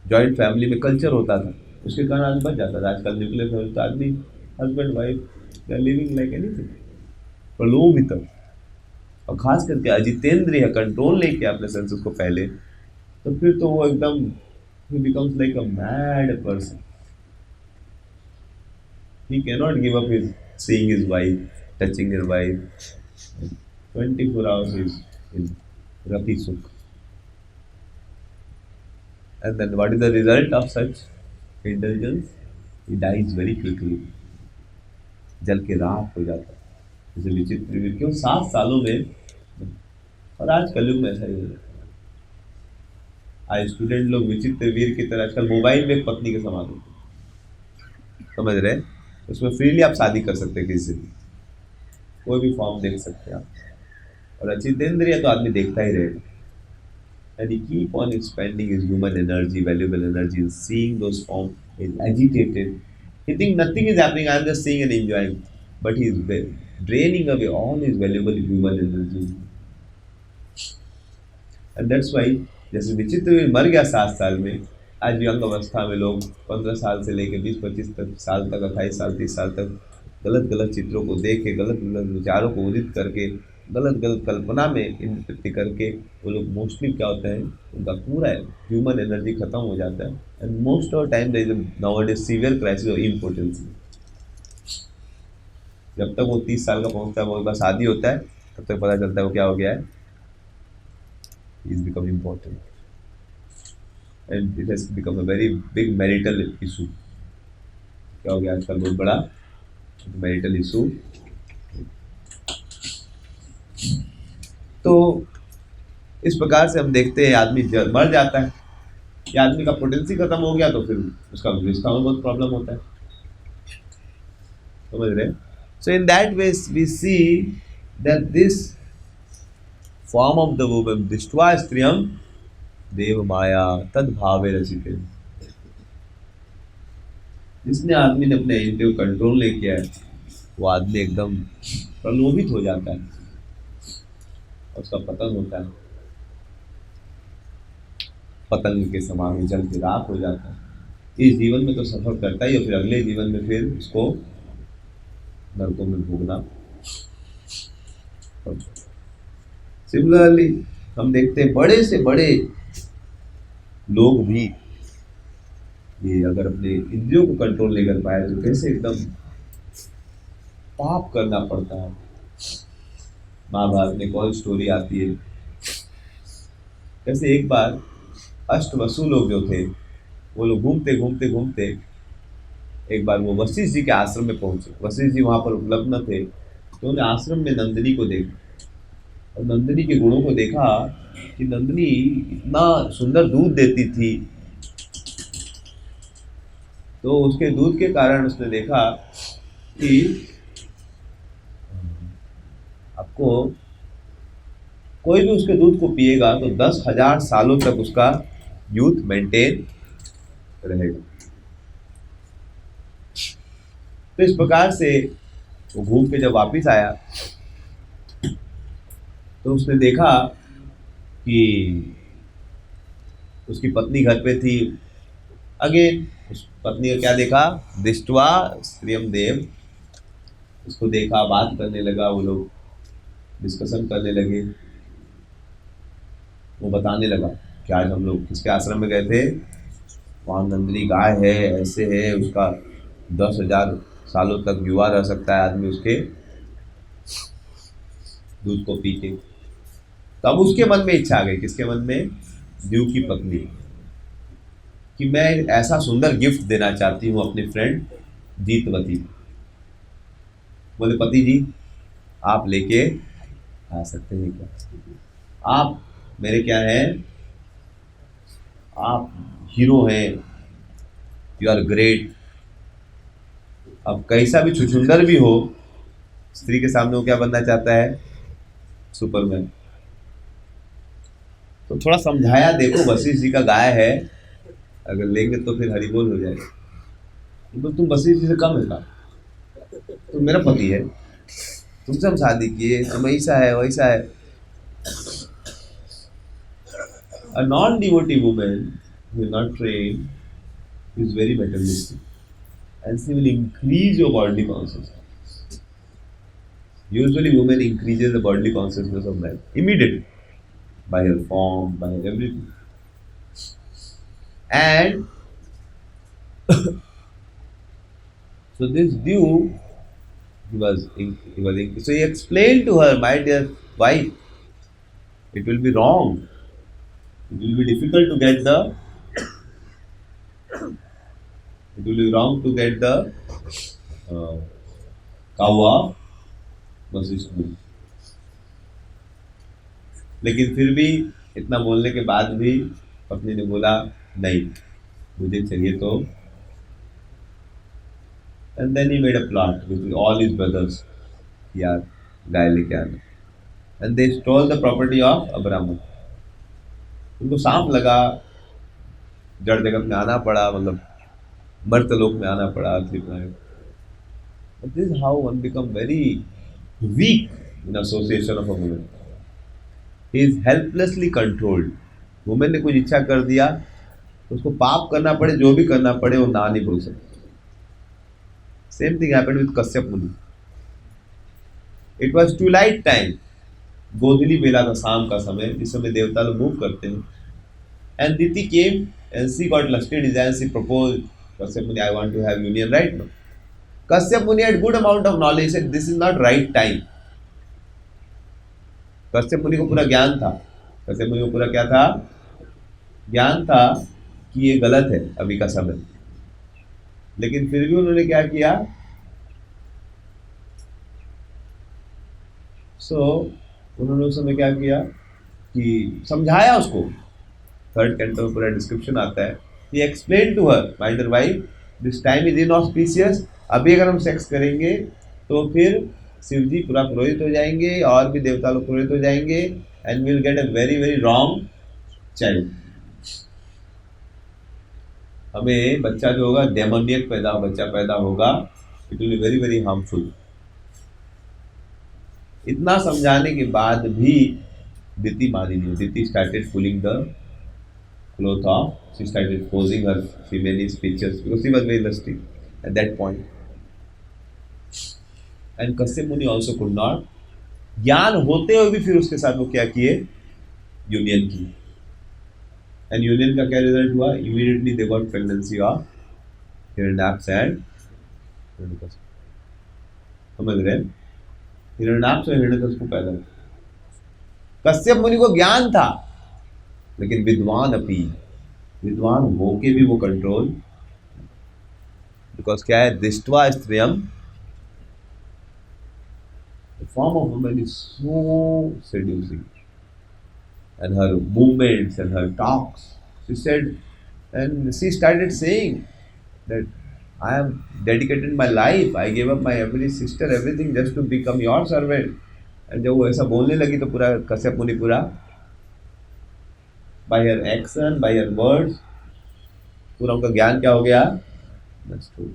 जॉइंट फैमिली में कल्चर होता था, उसके कारण आदमी बच जाता था। आजकल न्यूक्लियर फैमिली तो आदमी husband wife they are living like anything, प्रलोभित। और खास करके अजितेंद्रिय कंट्रोल नहीं किया अपने सेंसेस को पहले, तो फिर तो वो एकदम he becomes like a mad person. He cannot give up his seeing his wife, touching his wife. 24 hours is Rati Sukh. And then what is the result of such indulgence? He dies very quickly. जल के राख हो जाता है। जैसे विचित्र वीर क्यों 7 सालों में, और आज कलयुग में ऐसा ही हो जाता है। आज स्टूडेंट लोग विचित्र वीर की तरह आजकल मोबाइल में एक पत्नी के समान होते, समझ रहे हैं, उसमें फ्रीली आप शादी कर सकते हैं, किसी से भी कोई भी फॉर्म देख सकते हैं आप। और अचितेंद्रिय तो आदमी देखता ही रहेगा। and he keep on expanding his human energy, valuable energy, in seeing those forms. He is agitated, he think nothing is happening, I am just seeing and enjoying, but he is draining away all his valuable human energy. And that's why जैसे विचित्र वीर मर गया 7 साल में, आज young अवस्था में लोग 15 साल से लेकर 20-25 साल तक, 28 साल 30 साल तक गलत गलत चित्रों को देख के, गलत गलत विचारों को उदित करके, गलत गलत कल्पना में इंद्रिय करके, वो लोग मोस्टली क्या होता है, उनका पूरा ह्यूमन एनर्जी खत्म हो जाता है। And most of time there is nowadays severe crisis of impotency. जब तक वो 30 साल का पहुंचता है, वो एक बार शादी होता है, तब तक पता चलता है वो क्या हो गया है, is become important and it has become a very big marital issue. क्या हो गया आजकल बहुत बड़ा marital issue। तो इस प्रकार से हम देखते हैं आदमी मर जाता है, या आदमी का पोटेंसी खत्म हो गया तो फिर उसका रिश्ता में बहुत प्रॉब्लम होता है, समझ रहे हैं। So in that way we see that this form of the woman दृष्ट्वा स्त्रियम देव माया तद भावे रचिते। जिसने आदमी ने अपने इंद्रियों को कंट्रोल नहीं किया है, वो आदमी एकदम प्रलोभित हो जाता है, उसका पतन होता है, पतंग के समान जल के राख हो जाता है। इस जीवन में तो सफर करता ही, और फिर अगले जीवन में फिर उसको नरकों में भोगना। सिमिलरली हम देखते हैं बड़े से बड़े लोग भी ये अगर अपने इंद्रियों को कंट्रोल नहीं कर पाए तो कैसे एकदम पाप करना पड़ता है। महाभारत में कौन स्टोरी आती है, जैसे एक बार अष्टवसु लोग जो थे वो लोग घूमते घूमते घूमते एक बार वो वशिष्ठ जी के आश्रम में पहुंचे। वशिष्ठ जी वहां पर उपलब्ध न थे, तो उन्हें आश्रम में नंदिनी को देखा और नंदिनी के गुणों को देखा कि नंदिनी इतना सुंदर दूध देती थी। तो उसके दूध के कारण उसने देखा कि आपको कोई भी उसके दूध को पिएगा तो 10,000 सालों तक उसका यूथ मेंटेन रहेगा। तो इस प्रकार से वो घूम के जब वापिस आया तो उसने देखा कि उसकी पत्नी घर पे थी। अगेन उस पत्नी का क्या देखा, दृष्टवा स्त्रियम देव, उसको देखा, बात करने लगा, वो लोग डिस्कशन करने लगे। वो बताने लगा कि आज हम लोग किसके आश्रम में गए थे, वहाँ नंदिनी गाय है, ऐसे है, उसका 10,000 सालों तक युवा रह सकता है आदमी उसके दूध को पी के। तब उसके मन में इच्छा आ गई, किसके मन में, द्यू की पत्नी, कि मैं ऐसा सुंदर गिफ्ट देना चाहती हूँ अपने फ्रेंड जीतवती। बोले पति जी आप लेके आ सकते हैं क्या, आप मेरे क्या हैं, आप हीरो हैं, यू आर ग्रेट। अब कैसा भी छुछुंदर भी हो, स्त्री के सामने वो क्या बनना चाहता है, सुपरमैन। तो थोड़ा समझाया, देखो वशिष्ठ जी का गाय है, अगर लेंगे तो फिर हरिबोल हो जाएगा। तो तुम वशिष्ठ जी से कम है का, तुम मेरा पति है, तुमसे हम शादी किए, तुम ऐसा है वैसा है। A non-devotee woman who is not trained is very materialistic, and she will increase your bodily consciousness. Usually, women increases the bodily consciousness of man immediately by her form, by her everything. And so this Dew, so he explained to her, my dear wife, it will be wrong. It will be difficult to get the. It will be wrong to get the uh, cow of Vasishtha Muni. लेकिन फिर भी इतना बोलने के बाद भी पत्नी ने बोला नहीं, मुझे चाहिए तो। And then he made a plot with all his brothers, यार गाय लेके आना, and they stole the property of Abraham. उनको सांप लगा, जड़ जगत में आना पड़ा, मतलब मर्तलोक में आना पड़ा, early planet. But this is how one become very weak in association of a woman. He is helplessly controlled. Women ने कुछ इच्छा कर दिया तो उसको पाप करना पड़े, जो भी करना पड़े, वो ना नहीं बोल सकते। Same thing happened with Kashyap मुनि। इट वॉज ट्विलाइट टाइम, गोधूली बेला था, शाम का समय, जिस समय देवता लोग मूव करते हैं। And Diti came and she got lusted desire, she propose Kashyap Muni, I want to have union right now. Kashyap Muni had good amount of knowledge, said this is not right time. Kashyap Muni को पूरा ज्ञान था, कश्यप मुनि को पूरा क्या था, ज्ञान था कि ये गलत है अभी का समय। लेकिन फिर भी उन्होंने क्या किया, उन्होंने उस समय क्या किया कि समझाया उसको। थर्ड कैंटो में पूरा डिस्क्रिप्शन आता है। He explain to her, my dear wife, this time is inauspicious. अभी अगर हम सेक्स करेंगे तो फिर शिव जी पूरा पुरोहित हो जाएंगे और भी देवता लोग पुरोहित हो जाएंगे, and will get a very very wrong child. हमें बच्चा जो होगा डेमोनियक बच्चा पैदा होगा, it will be very very harmful. इतना समझाने के बाद भी दिति मानी नहीं। Diti started pulling the cloth off, she started posing her female features because she was very lusty at that point. And Kasyap Muni also could not, ज्ञान होते हुए भी फिर उसके साथ वो क्या किए, यूनियन की। एंड यूनियन का क्या रिजल्ट हुआ, immediately they got pregnancy of Hiranyaksha and Hiranyakashyap. समझ रहे हैं? हिरण्याक्ष और हिरण्यकश्यप पैदा हुए। कश्यप मुनि को ज्ञान था, लेकिन विद्वान अपी, विद्वान होके भी वो कंट्रोल, बिकॉज क्या है, दृष्ट्वा स्त्रियम, the form of woman is so seducing and her movements and her talks. She said, and she started saying that I am dedicated my life. I gave up my every sister, everything just to become your servant. And जब वो ऐसा बोलने लगी तो पूरा कश्यप मुनि पूरा by her action, by her words, पूरा उनका ज्ञान क्या हो गया? That's true.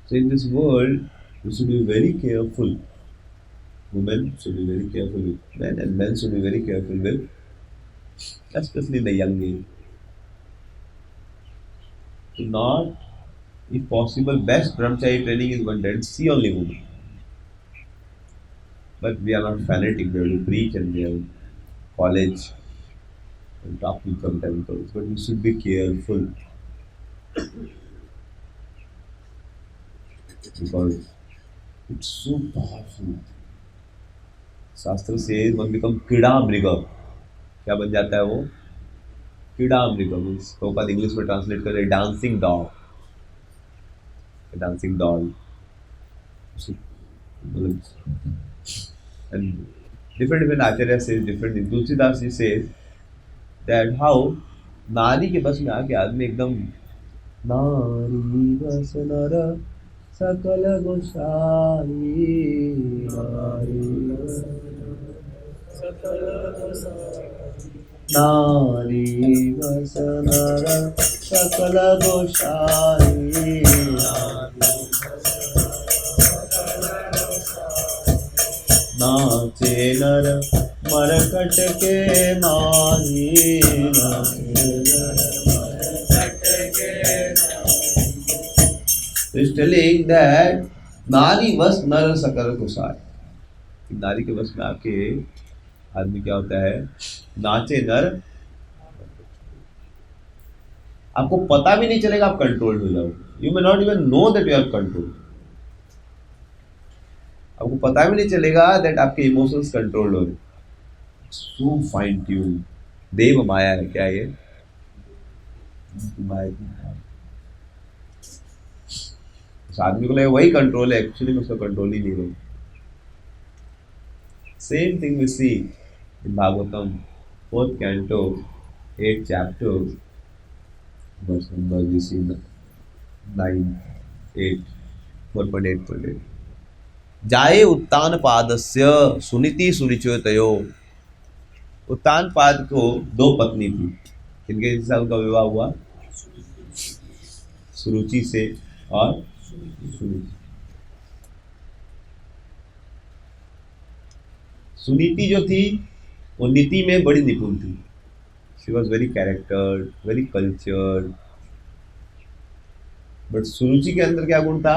So in this world, we should be very careful. Women should be very careful with men, and men should be very careful with, especially in the young age. To not, if possible, best brahmachari training is one that see only women. But we are not fanatic. We have to preach and we have college and talk with some temples. But we should be careful because it's so powerful. शास्त्र से one become कीड़ा मृग, क्या बन जाता है वो? कीड़ा मृग मीन्स तो ऊपर इंग्लिश में ट्रांसलेट कर रहे dancing dog, dancing doll, and different आचार्य से different, तुलसीदास जी से that how नारी के बस में आके आदमी एकदम नारी बस नर सकल गोसाई, नारी बस नर सकल गोसाई, नाचे नर मरकट के माही, is telling that नारी वश नर सकल गोसाई, नारी के वश में आके आदमी क्या होता है? नाचे नर, आपको पता भी नहीं चलेगा आप कंट्रोल्ड हो जाओगे। You may not even know that you are controlled, आपको पता भी नहीं चलेगा दैट आपके इमोशंस कंट्रोल्ड हो रहे। सो फाइन ट्यून देव माया है क्या ये? उस आदमी को लगे वही कंट्रोल है, एक्चुअली में उसका कंट्रोल ही नहीं हो। Same thing we see in Bhagavatam 4th canto 8th chapter verse number we see 9, 8, 4.8. जाये उत्तान पादस्य सुनीति सुनिचोतयो। उत्तान पाद को 2 पत्नी थी, किनके साथ उनका विवाह हुआ? सुरुचि से और सुनीति जो थी वो नीति में बड़ी निपुण थी। She was very charactered, very cultured. But Suruchi के अंदर क्या गुण था?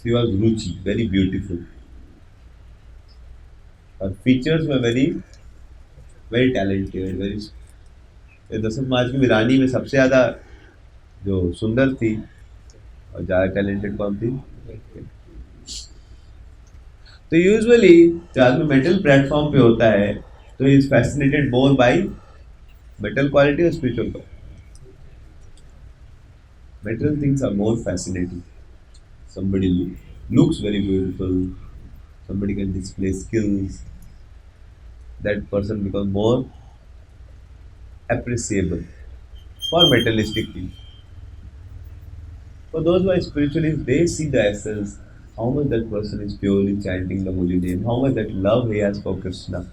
शी वॉज रुचि, वेरी ब्यूटीफुल, और फीचर्स में very very talented, very. Dasharath Maharaj की रानी में सबसे ज़्यादा जो सुंदर थी और ज़्यादा टैलेंटेड कौन थी? तो यूजुअली जब आदमी मेटल प्लेटफॉर्म पे होता है तो he is fascinated more by metal quality और spiritual quality. Metal things are more fascinating. Somebody looks very beautiful, somebody can display skills, that person becomes more appreciable for materialistic things. For those who are spiritualists, they see the essence, how much that person is purely chanting the holy name, how much that love he has for Krishna.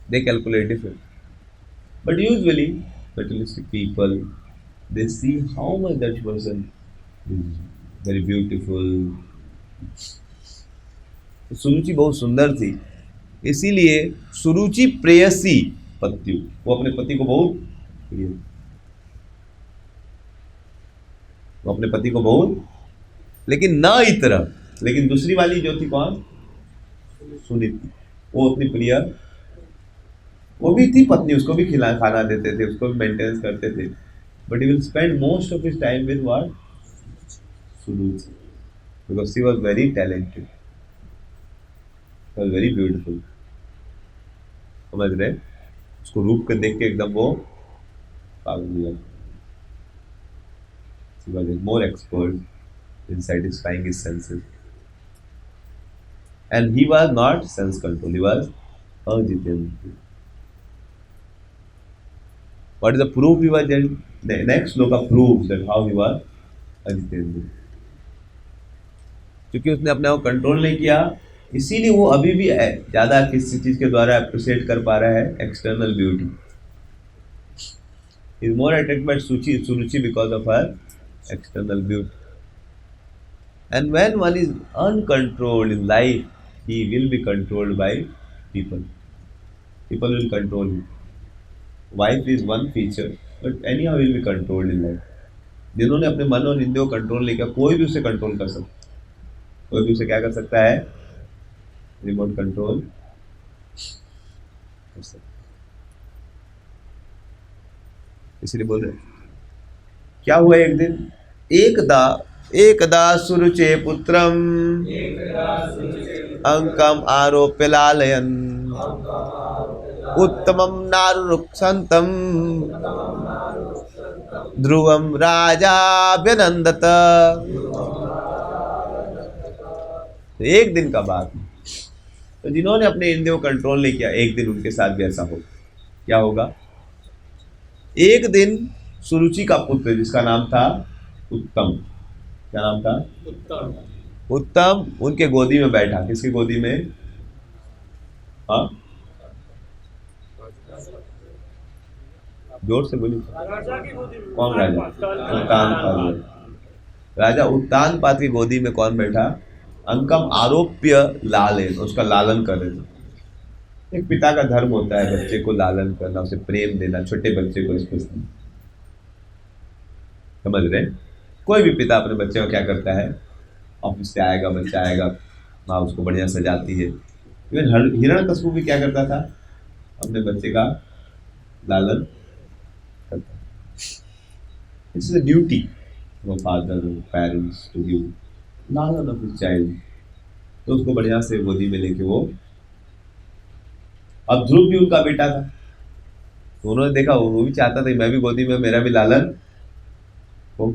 They calculate different. But usually, materialistic people, they see how much that person is very beautiful. सुरुचि बहुत सुंदर थी, इसीलिए सुरुचि प्रेयसी पत्यु, वो अपने पति को बहुत प्रिय, वो अपने पति को बहुत, लेकिन न इतर, लेकिन दूसरी वाली जो थी कौन? सुनीति, वो अपनी प्रिय, वो भी थी पत्नी, उसको भी खाना देते थे, उसको भी मेंटेनेंस करते थे, but he will spend most of his time with what? Suruchi. Because she was very talented. She was very beautiful. समझ रहे? उसको रूप को देख के एकदम वो पागल हो गया. She was more expert in satisfying his senses. And he was not sense control. He was Ajitendra. What is the proof he was then? The next sloka proves that how he was Ajitendra. क्योंकि उसने अपने आप control नहीं किया, इसीलिए वो अभी भी ज्यादा किसी चीज के द्वारा अप्रिशिएट कर पा रहा है, external beauty. Is more attracted by Suruchi because of her external beauty. And when one is uncontrolled in life, he will be controlled by people. People will control him. Wife is one feature, but anyhow he will be controlled in life. जिन्होंने अपने मन और इंद्रियों को control नहीं किया, कोई भी उसे कंट्रोल कर सकता है. कोई भी उसे क्या कर सकता है? रिमोट कंट्रोल कर सकता है. इसलिए बोल रहे क्या हुआ एक दिन? एकदा सुरुचे पुत्रम अंकम आरोप्य लालयन उत्तमम नारुरुक्षंतम ध्रुवम राजाभ्यनंदत. एक दिन का बात. तो जिन्होंने अपने इंद्रियों को कंट्रोल नहीं किया, एक दिन उनके साथ भी ऐसा होगा. क्या होगा? एक दिन सुरुचि का पुत्र जिसका नाम था उत्तम, क्या नाम था? उत्तम उनके गोदी में बैठा. किसकी गोदी में? हाँ, जोर से बोली. कौन राजा? उत्तानपाद. राजा उत्तानपाद की गोदी में कौन बैठा? अंकम आरोप्य लालन, उसका लालन कर रहे थे. एक पिता का धर्म होता है बच्चे को लालन करना, उसे प्रेम देना, छोटे बच्चे को स्पेशली. समझ रहे? कोई भी पिता अपने बच्चे को क्या करता है? ऑफिस से आएगा, बच्चा आएगा, माँ उसको बढ़िया सजाती है. इवन हिरण्यकशिपु भी क्या करता था? अपने बच्चे का लालन करता. It's a duty of father parents to give लालन ऑफ हिज चाइल्ड. तो उसको बढ़िया से गोदी में लेके वो. अब ध्रुव भी उनका बेटा था, तो उन्होंने देखा, वो भी चाहता था मैं भी गोदी में, मेरा भी लालन हो.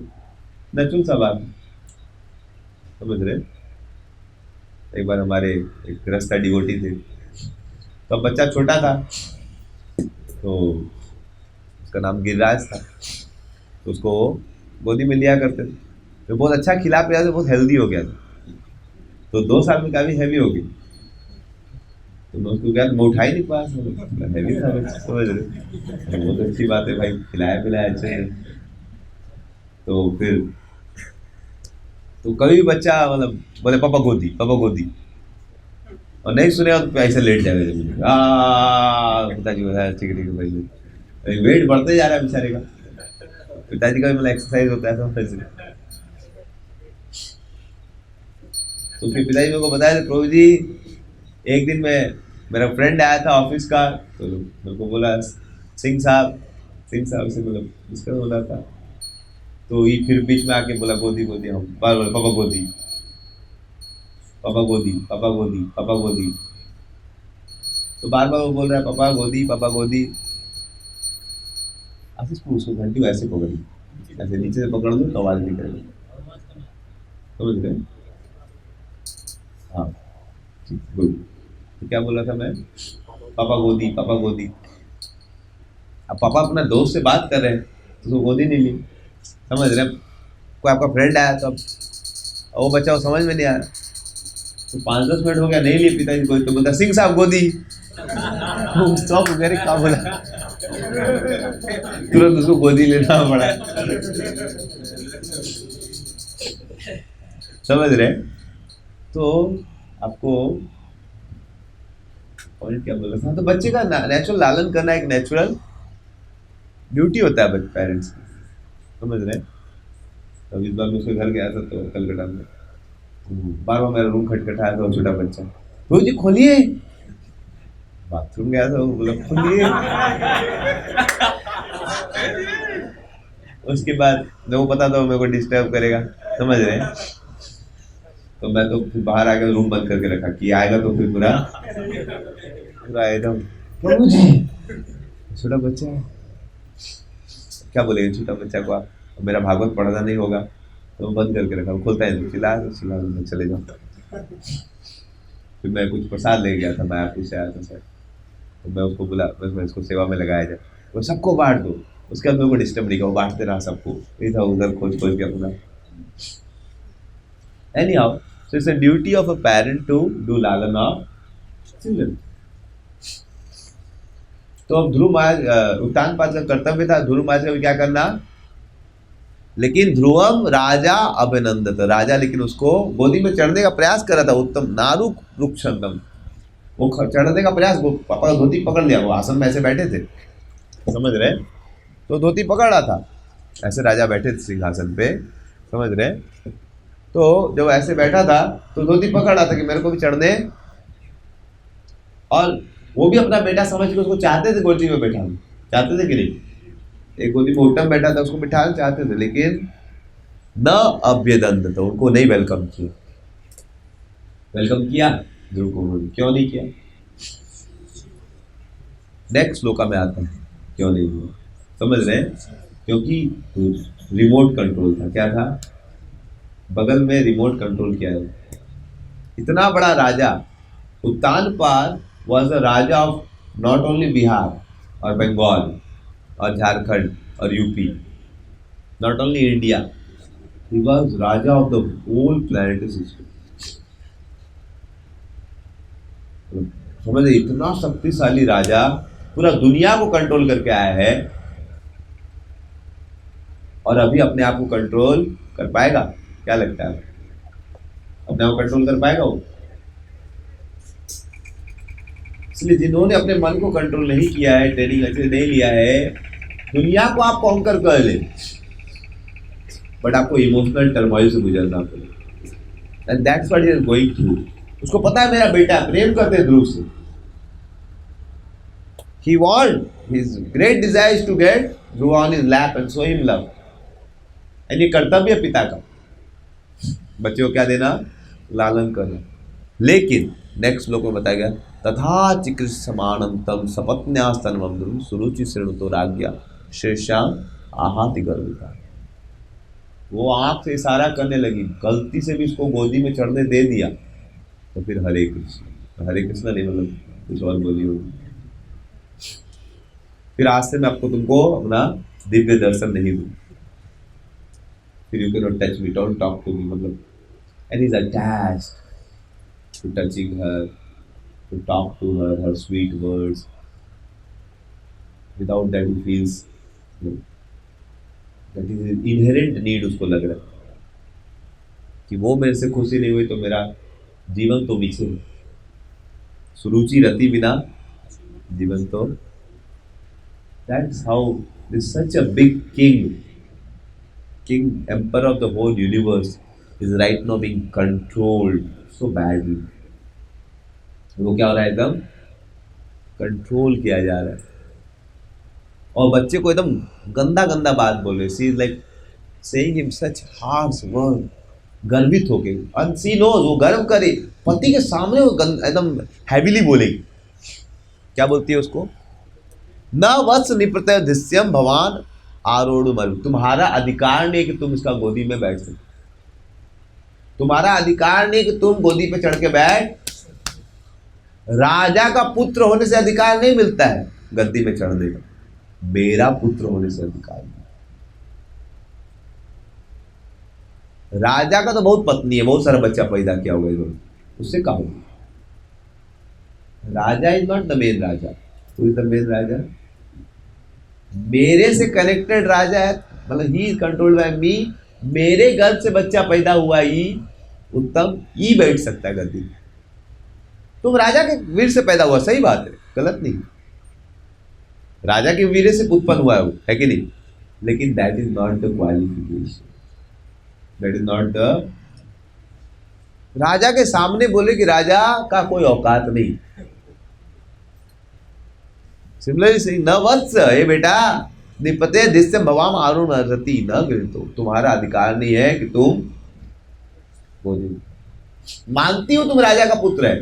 नेचुरल सा बात. समझ रहे? एक बार हमारे एक गृहस्थ डिवोटी थे, तो बच्चा छोटा था, तो उसका नाम गिरिराज था, तो उसको गोदी में लिया करते थे. तो बहुत अच्छा खिला पिला, तो बहुत हेल्दी हो गया था. तो 2 साल में काफी हैवी हो गई. तो मैं उसको क्या, मैं उठा ही नहीं पाया, हैवी था. समझ रहे? बहुत अच्छी बात है भाई, खिलाया पिलाया अच्छे है. तो फिर तो कभी भी बच्चा मतलब बोले पापा गोदी, पापा गोदी, और नहीं सुनेगा तो ऐसे लेट जाएगा जमीन. पिताजी बताया ठीक है भाई. वेट बढ़ते जा रहा है बेचारे का. पिताजी का भी मतलब एक्सरसाइज होता है. तो तो फिर पिताजी मेरे को बताया था, प्रभु जी एक दिन में मेरा फ्रेंड आया था ऑफिस का, तो मेरे को बोला सिंह साहब से मतलब इसका बोला था. तो ये फिर बीच में आके बोला गोदी गोदी. हम बार बार पापा गोदी, पापा गोदी, पापा गोदी, पापा गोदी. तो बार बार वो बोल रहा है पापा गोदी, पापा गोदी. आप इसको उसको घंटी को ऐसे पकड़, ऐसे नीचे से पकड़ दो तो आवाज नहीं करेगा. समझ गए? हाँ ठीक, गुड. तो क्या बोला था मैं? पापा गोदी, पापा गोदी. अब पापा अपना दोस्त से बात कर रहे हैं तो उसको गोदी नहीं ली. समझ रहे? कोई आपका फ्रेंड आया तो अब वो बच्चा को समझ में नहीं आ रहा, तो 5-10 मिनट हो गया नहीं लिए पिताजी को, तो बोलता सिंह साहब गोदी. स्टॉप हो गया, क्या बोला? तुरंत उसको गोदी लेना पड़ा. समझ रहे? तो आपको पॉइंट क्या बोला था? तो बच्चे का नेचुरल लालन करना एक नेचुरल ड्यूटी होता है पेरेंट्स की. समझ रहे? तो इस बार मैं उसके घर गया था, तो कलकत्ता में बार बार मेरा रूम खटखटाया था. छोटा बच्चा, रोज जी खोलिए. बाथरूम गया था, वो बोला खोलिए. उसके बाद मेरे को पता था वो मेरे को डिस्टर्ब करेगा, समझ रहे हैं। तो मैं तो फिर बाहर आकर रूम बंद करके रखा कि आएगा तो फिर पूरा पूरा एकदम प्रभु जी छोटा बच्चा है, क्या बोलेंगे छोटा बच्चा को आप, मेरा भागवत पढ़ना नहीं होगा तो बंद करके रखा, खोलता है चिल्ला मैं चले जाऊँ। फिर मैं कुछ प्रसाद ले गया था, मैं आपको से आया था सर, तो मैं उसको बोला मैं इसको सेवा में लगाया जाए, वो सबको बांट दो। उसके बाद मेरे को डिस्टर्ब नहीं किया, वो बांटते रहा सबको, इधर उधर खोज खोज के अपना। Anyhow, so it's a duty of a parent to do lalan of children. तो अब ध्रुव महाराज उत्तान पाद का कर्तव्य था ध्रुव महाराज का भी क्या करना, लेकिन ध्रुवम राजा अभिनंदत, राजा लेकिन उसको गोदी में चढ़ने का प्रयास कर रहा था। उत्तम नारु रुक्षंतम, वो चढ़ने का प्रयास, वो पापा का धोती पकड़ लिया, वो आसन में ऐसे बैठे थे, समझ रहे, तो धोती पकड़ रहा था, ऐसे राजा बैठे थे सिंहासन पे, समझ रहे। तो जब ऐसे बैठा था तो धोती पकड़ रहा था कि मेरे को भी चढ़ने, और वो भी अपना बेटा समझ के उसको चाहते थे गोदी में बैठा, चाहते थे कि नहीं, एक गोदी में उत्तम बैठा था उसको बिठाना चाहते थे, लेकिन न अभ्यदंत, तो उनको नहीं वेलकम किया। वेलकम किया ध्रुव को, उन्होंने क्यों नहीं किया, नेक्स्ट श्लोका में आता है क्यों नहीं हुआ, समझ रहे हैं। क्योंकि रिमोट कंट्रोल था, क्या था, बगल में रिमोट कंट्रोल किया है। इतना बड़ा राजा Uttanpad was the raja of not only Bihar और बंगाल और झारखंड और UP, not only India, he was raja of the whole planetary system. समझे, इतना शक्तिशाली राजा पूरा दुनिया को कंट्रोल करके आया है, और अभी अपने आप को कंट्रोल कर पाएगा, क्या लगता है, अपने आप को कंट्रोल कर पाएगा वो। इसलिए जिन्होंने अपने मन को कंट्रोल नहीं किया है, ट्रेनिंग अच्छे नहीं लिया है, दुनिया को आप कॉन्कर कर ले, बट आपको इमोशनल टर्मोइल से गुजरना पड़ेगा, and that's what he is going through. उसको पता है मेरा बेटा प्रेम करते ध्रुव से, he want his great desire is to get Dhruva on his lap and show him love, and ये कर्तव्य पिता का, बच्चे को क्या देना, लालन करना। लेकिन नेक्स्ट श्लोक में बताया गया तथा चिकृष समानम तम सपत्न्यास्तनवम ध्रुव सुरुचि श्रेणुतो राज्ञा शेषां आहाति गर्विता। वो आंख से इशारा करने लगी, गलती से भी उसको गोदी में चढ़ने दे दिया, तो फिर हरे कृष्ण नहीं, मतलब कुछ और बोली होगी, फिर आज से मैं आपको तुमको अपना दिव्य दर्शन नहीं दूँ, फिर you can not touch me, don't talk to me, मतलब and he is attached to touching her, to talk to her, her sweet words, without that he feels that is inherent need, उसको लग रहा है कि वो मेरे से खुशी नहीं हुई तो मेरा जीवन तो पीछे है, सुरुचि रति बिना जीवन तो। That's how this such a big king, emperor of the whole universe is right now being controlled so badly. वो क्या हो रहा है, एकदम कंट्रोल किया जा रहा है, और बच्चे को एकदम गंदा गंदा बात बोल रहे, she is like saying him such harsh word, गर्वित होके, and she knows, वो गर्व करे पति के सामने, वो एकदम हैवीली बोलेगी, क्या बोलती है उसको, न वत्स निप्रत्यधिस्यम भवान आरोढ़ मरु, तुम्हारा अधिकार नहीं कि तुम इसका गोदी में बैठ सको, तुम्हारा अधिकार नहीं कि तुम गोदी पे चढ़ के बैठ, राजा का पुत्र होने से अधिकार नहीं मिलता है गद्दी में चढ़ने का, मेरा पुत्र होने से अधिकार नहीं। राजा का तो बहुत पत्नी है, बहुत सारा बच्चा पैदा किया होगा इधर, उससे कहा होगा, raja is not the main raja, who is the main raja, मेरे से कनेक्टेड राजा है, मतलब he is controlled by me, मेरे गर्भ से बच्चा पैदा हुआ ही उत्तम ही बैठ सकता है गद्दी। तुम राजा के वीर से पैदा हुआ, सही बात है, गलत नहीं, राजा के वीर से उत्पन्न हुआ है कि नहीं, लेकिन that is not the qualification, that is not the, राजा के सामने बोले कि राजा का कोई औकात नहीं। सिमिलरली से न वत्स, हे बेटा निपते दिस्य भवाम आरुण अर्हति न गृहीतो, तुम्हारा अधिकार नहीं है कि तुम भोजन। मानती हूं तुम राजा का पुत्र है,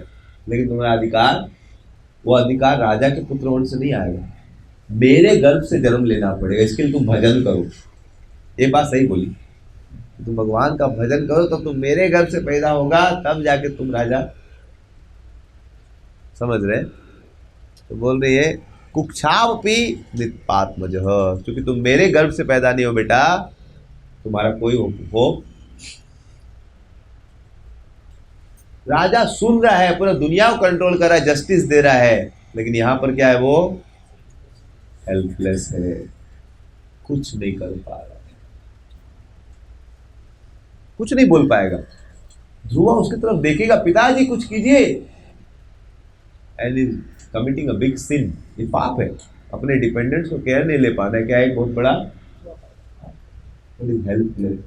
लेकिन तुम्हारा अधिकार, वो अधिकार राजा के पुत्र होने से नहीं आएगा, मेरे गर्भ से जन्म लेना पड़ेगा, इसके लिए तुम भजन करो। ये बात सही बोली, तुम भगवान का भजन करो तो तुम मेरे गर्भ से पैदा होगा, तब जाके तुम राजा। समझ रहे? तो बोल रही है कुक्षावपि नित्पात्मज, क्योंकि तुम मेरे गर्भ से पैदा नहीं हो बेटा, तुम्हारा कोई हो। राजा सुन रहा है, पूरा दुनिया को कंट्रोल कर रहा है, जस्टिस दे रहा है, लेकिन यहां पर क्या है, वो हेल्पलेस है, कुछ नहीं कर पा रहा, कुछ नहीं बोल पाएगा। ध्रुवा उसकी तरफ देखेगा, पिताजी कुछ कीजिए, and is committing a big sin. ये पाप है, अपने डिपेंडेंट्स को केयर नहीं ले पाना है, क्या एक बहुत बड़ा helpless,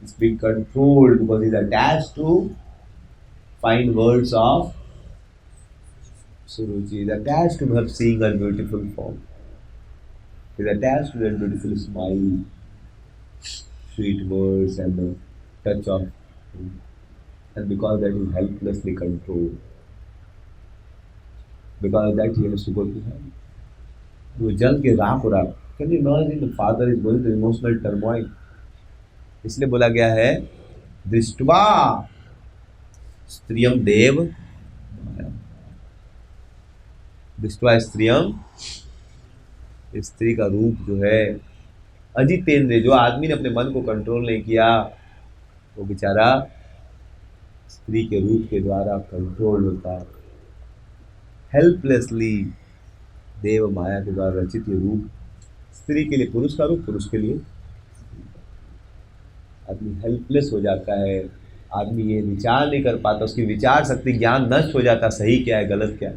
is being controlled because is attached to fine words of Suruchi, is attached to her seeing her beautiful form, is attached to her beautiful smile, sweet words and the touch of, and because that is helplessly controlled, because of that he has to go to hell. वो जल के राख हो रहा। Can you imagine the father is going to emotional turmoil? इसलिए बोला गया है दृष्टवा स्त्रियम देव, दृष्टवा स्त्रियम, स्त्री का रूप जो है अजितेंद्र, जो आदमी ने अपने मन को कंट्रोल नहीं किया, वो बेचारा स्त्री के रूप के द्वारा कंट्रोल होता है। हेल्पलेसली देव माया के द्वारा रचित ये रूप, स्त्री के लिए पुरुष का रूप, पुरुष के लिए आदमी हेल्पलेस हो जाता है। आदमी ये विचार नहीं कर पाता, उसकी विचार शक्ति, ज्ञान नष्ट हो जाता, सही क्या है गलत क्या है,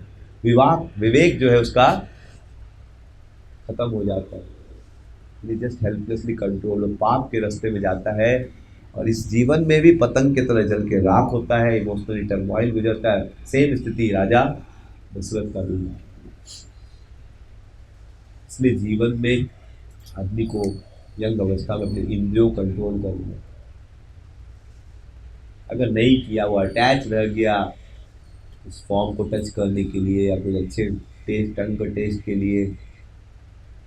विवेक जो है उसका खत्म हो जाता है। ये जस्ट हेल्पलेसली कंट्रोल, पाप के रास्ते में जाता है, और इस जीवन में भी पतंग के तरह जल के राख होता है, इमोशनली टर्मोइल गुजरता है। सेम स्थिति राजा दशरथ का भी। इसलिए जीवन में आदमी को यंग अवस्था में अपने इंद्रियों को कंट्रोल करना है। अगर नहीं किया, वो अटैच रह गया उस फॉर्म को टच करने के लिए या कोई अच्छे टेस्ट, टंग के टेस्ट के लिए,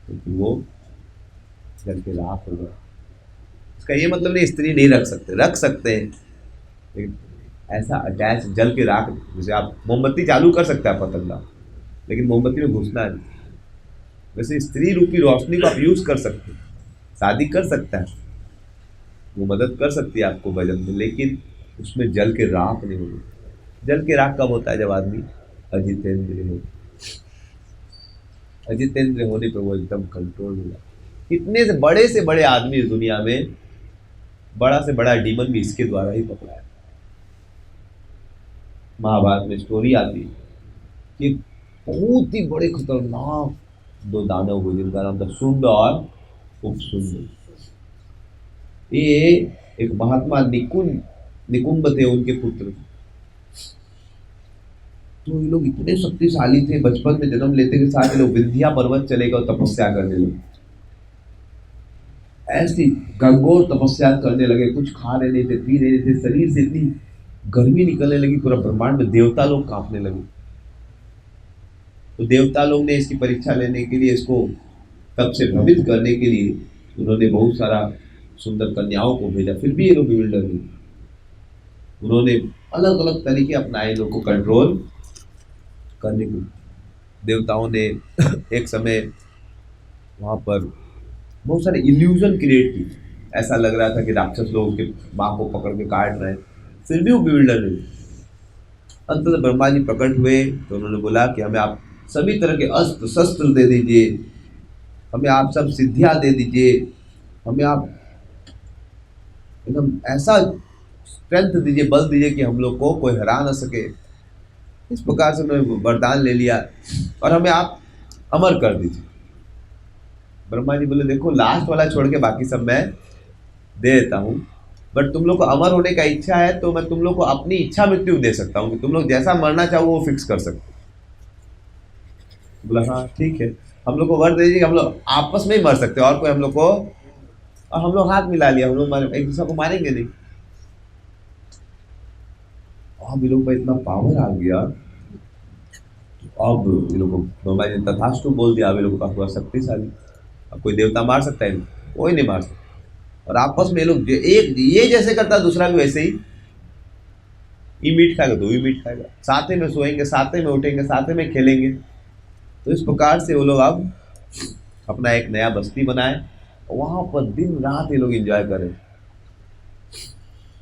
तो वो जल के राख होगा। इसका ये मतलब नहीं स्त्री नहीं रख सकते हैं, लेकिन ऐसा अटैच जल के राख, जैसे आप मोमबत्ती चालू कर सकते हैं पतंगा, लेकिन मोमबत्ती में घुसना नहीं। वैसे स्त्री रूपी रोशनी को आप यूज कर सकते हैं, शादी कर सकता है, वो मदद कर सकती है आपको भजन में, लेकिन उसमें जल के राख नहीं होगी। जल के राख कब होता है? जब आदमी अजितेंद्रिय हो। अजितेंद्रिय होने पर वो एकदम कंट्रोल हो जाता। इतने से बड़े आदमी इस दुनिया में, बड़ा से बड़ा डीमन भी इसके द्वारा ही पकड़ा है। महाभारत में स्टोरी आती है कि बहुत ही बड़े खतरनाक दो दानव हुए, जिनका नाम था शुंड और उपशुंड। ये एक महात्मा निकुंभ थे, उनके पुत्र। तो ये लोग इतने शक्तिशाली थे, बचपन में जन्म लेते के साथ ये लोग विंध्या पर्वत चले गए और तपस्या करने लगे। ऐसी घनघोर तपस्या करने लगे, कुछ खा रहे नहीं थे, पी रहे नहीं थे, शरीर से इतनी गर्मी निकलने लगी, पूरा ब्रह्मांड में देवता लोग कांपने लगे। तो देवता लोग ने इसकी परीक्षा लेने के लिए, इसको तप से भ्रमित करने के लिए उन्होंने बहुत सारा सुंदर कन्याओं को भेजा। फिर भी ये लोग बिल्डर नहीं, उन्होंने अलग अलग तरीके अपनाए लोग को कंट्रोल करने के। देवताओं ने एक समय वहाँ पर बहुत सारे इल्यूजन क्रिएट की, ऐसा लग रहा था कि राक्षस लोग उसके माँ को पकड़ के काट रहे हैं, फिर भी वो बिल्डर नहीं। अंततः ब्रह्मा जी प्रकट हुए तो उन्होंने बोला कि हमें आप सभी तरह के अस्त्र शस्त्र दे दीजिए, हमें आप सब सिद्धियाँ दे दीजिए, हमें आप एकदम ऐसा स्ट्रेंथ दीजिए, बल दीजिए कि हम लोग को कोई हरा ना सके। इस प्रकार से उन्होंने वरदान ले लिया, और हमें आप अमर कर दीजिए। ब्रह्मा जी बोले देखो, लास्ट वाला छोड़ के बाकी सब मैं दे देता हूँ, बट तुम लोग को अमर होने का इच्छा है तो मैं तुम लोग को अपनी इच्छा मृत्यु दे सकता हूँ, कि तुम लोग जैसा मरना चाहो वो फिक्स कर सकते। बोला हाँ ठीक है। हम लोग को वर दे दीजिए, हम लोग आपस में ही मर सकते हैं, और कोई हम लोग को, और हम लोग हाथ मिला लिया, हम लोग एक दूसरे को मारेंगे नहीं। अब ये लोग पर इतना पावर आ गया, अब ये लोग को ब्रह्मा जी ने तथास्तु बोल दिया। अब ये लोग का पूरा शक्तिशाली, अब कोई देवता मार सकता है? कोई नहीं मार सकता। और आपस में ये लोग एक ये जैसे करता है, दूसरा भी वैसे ही। ये मीट खाएगा तो ये मीट खाएगा, साथ में सोएंगे, साथ में उठेंगे, साथ में खेलेंगे। तो इस प्रकार से वो लोग अब अपना एक नया बस्ती बनाए, वहां पर दिन रात ये लोग एंजॉय करें।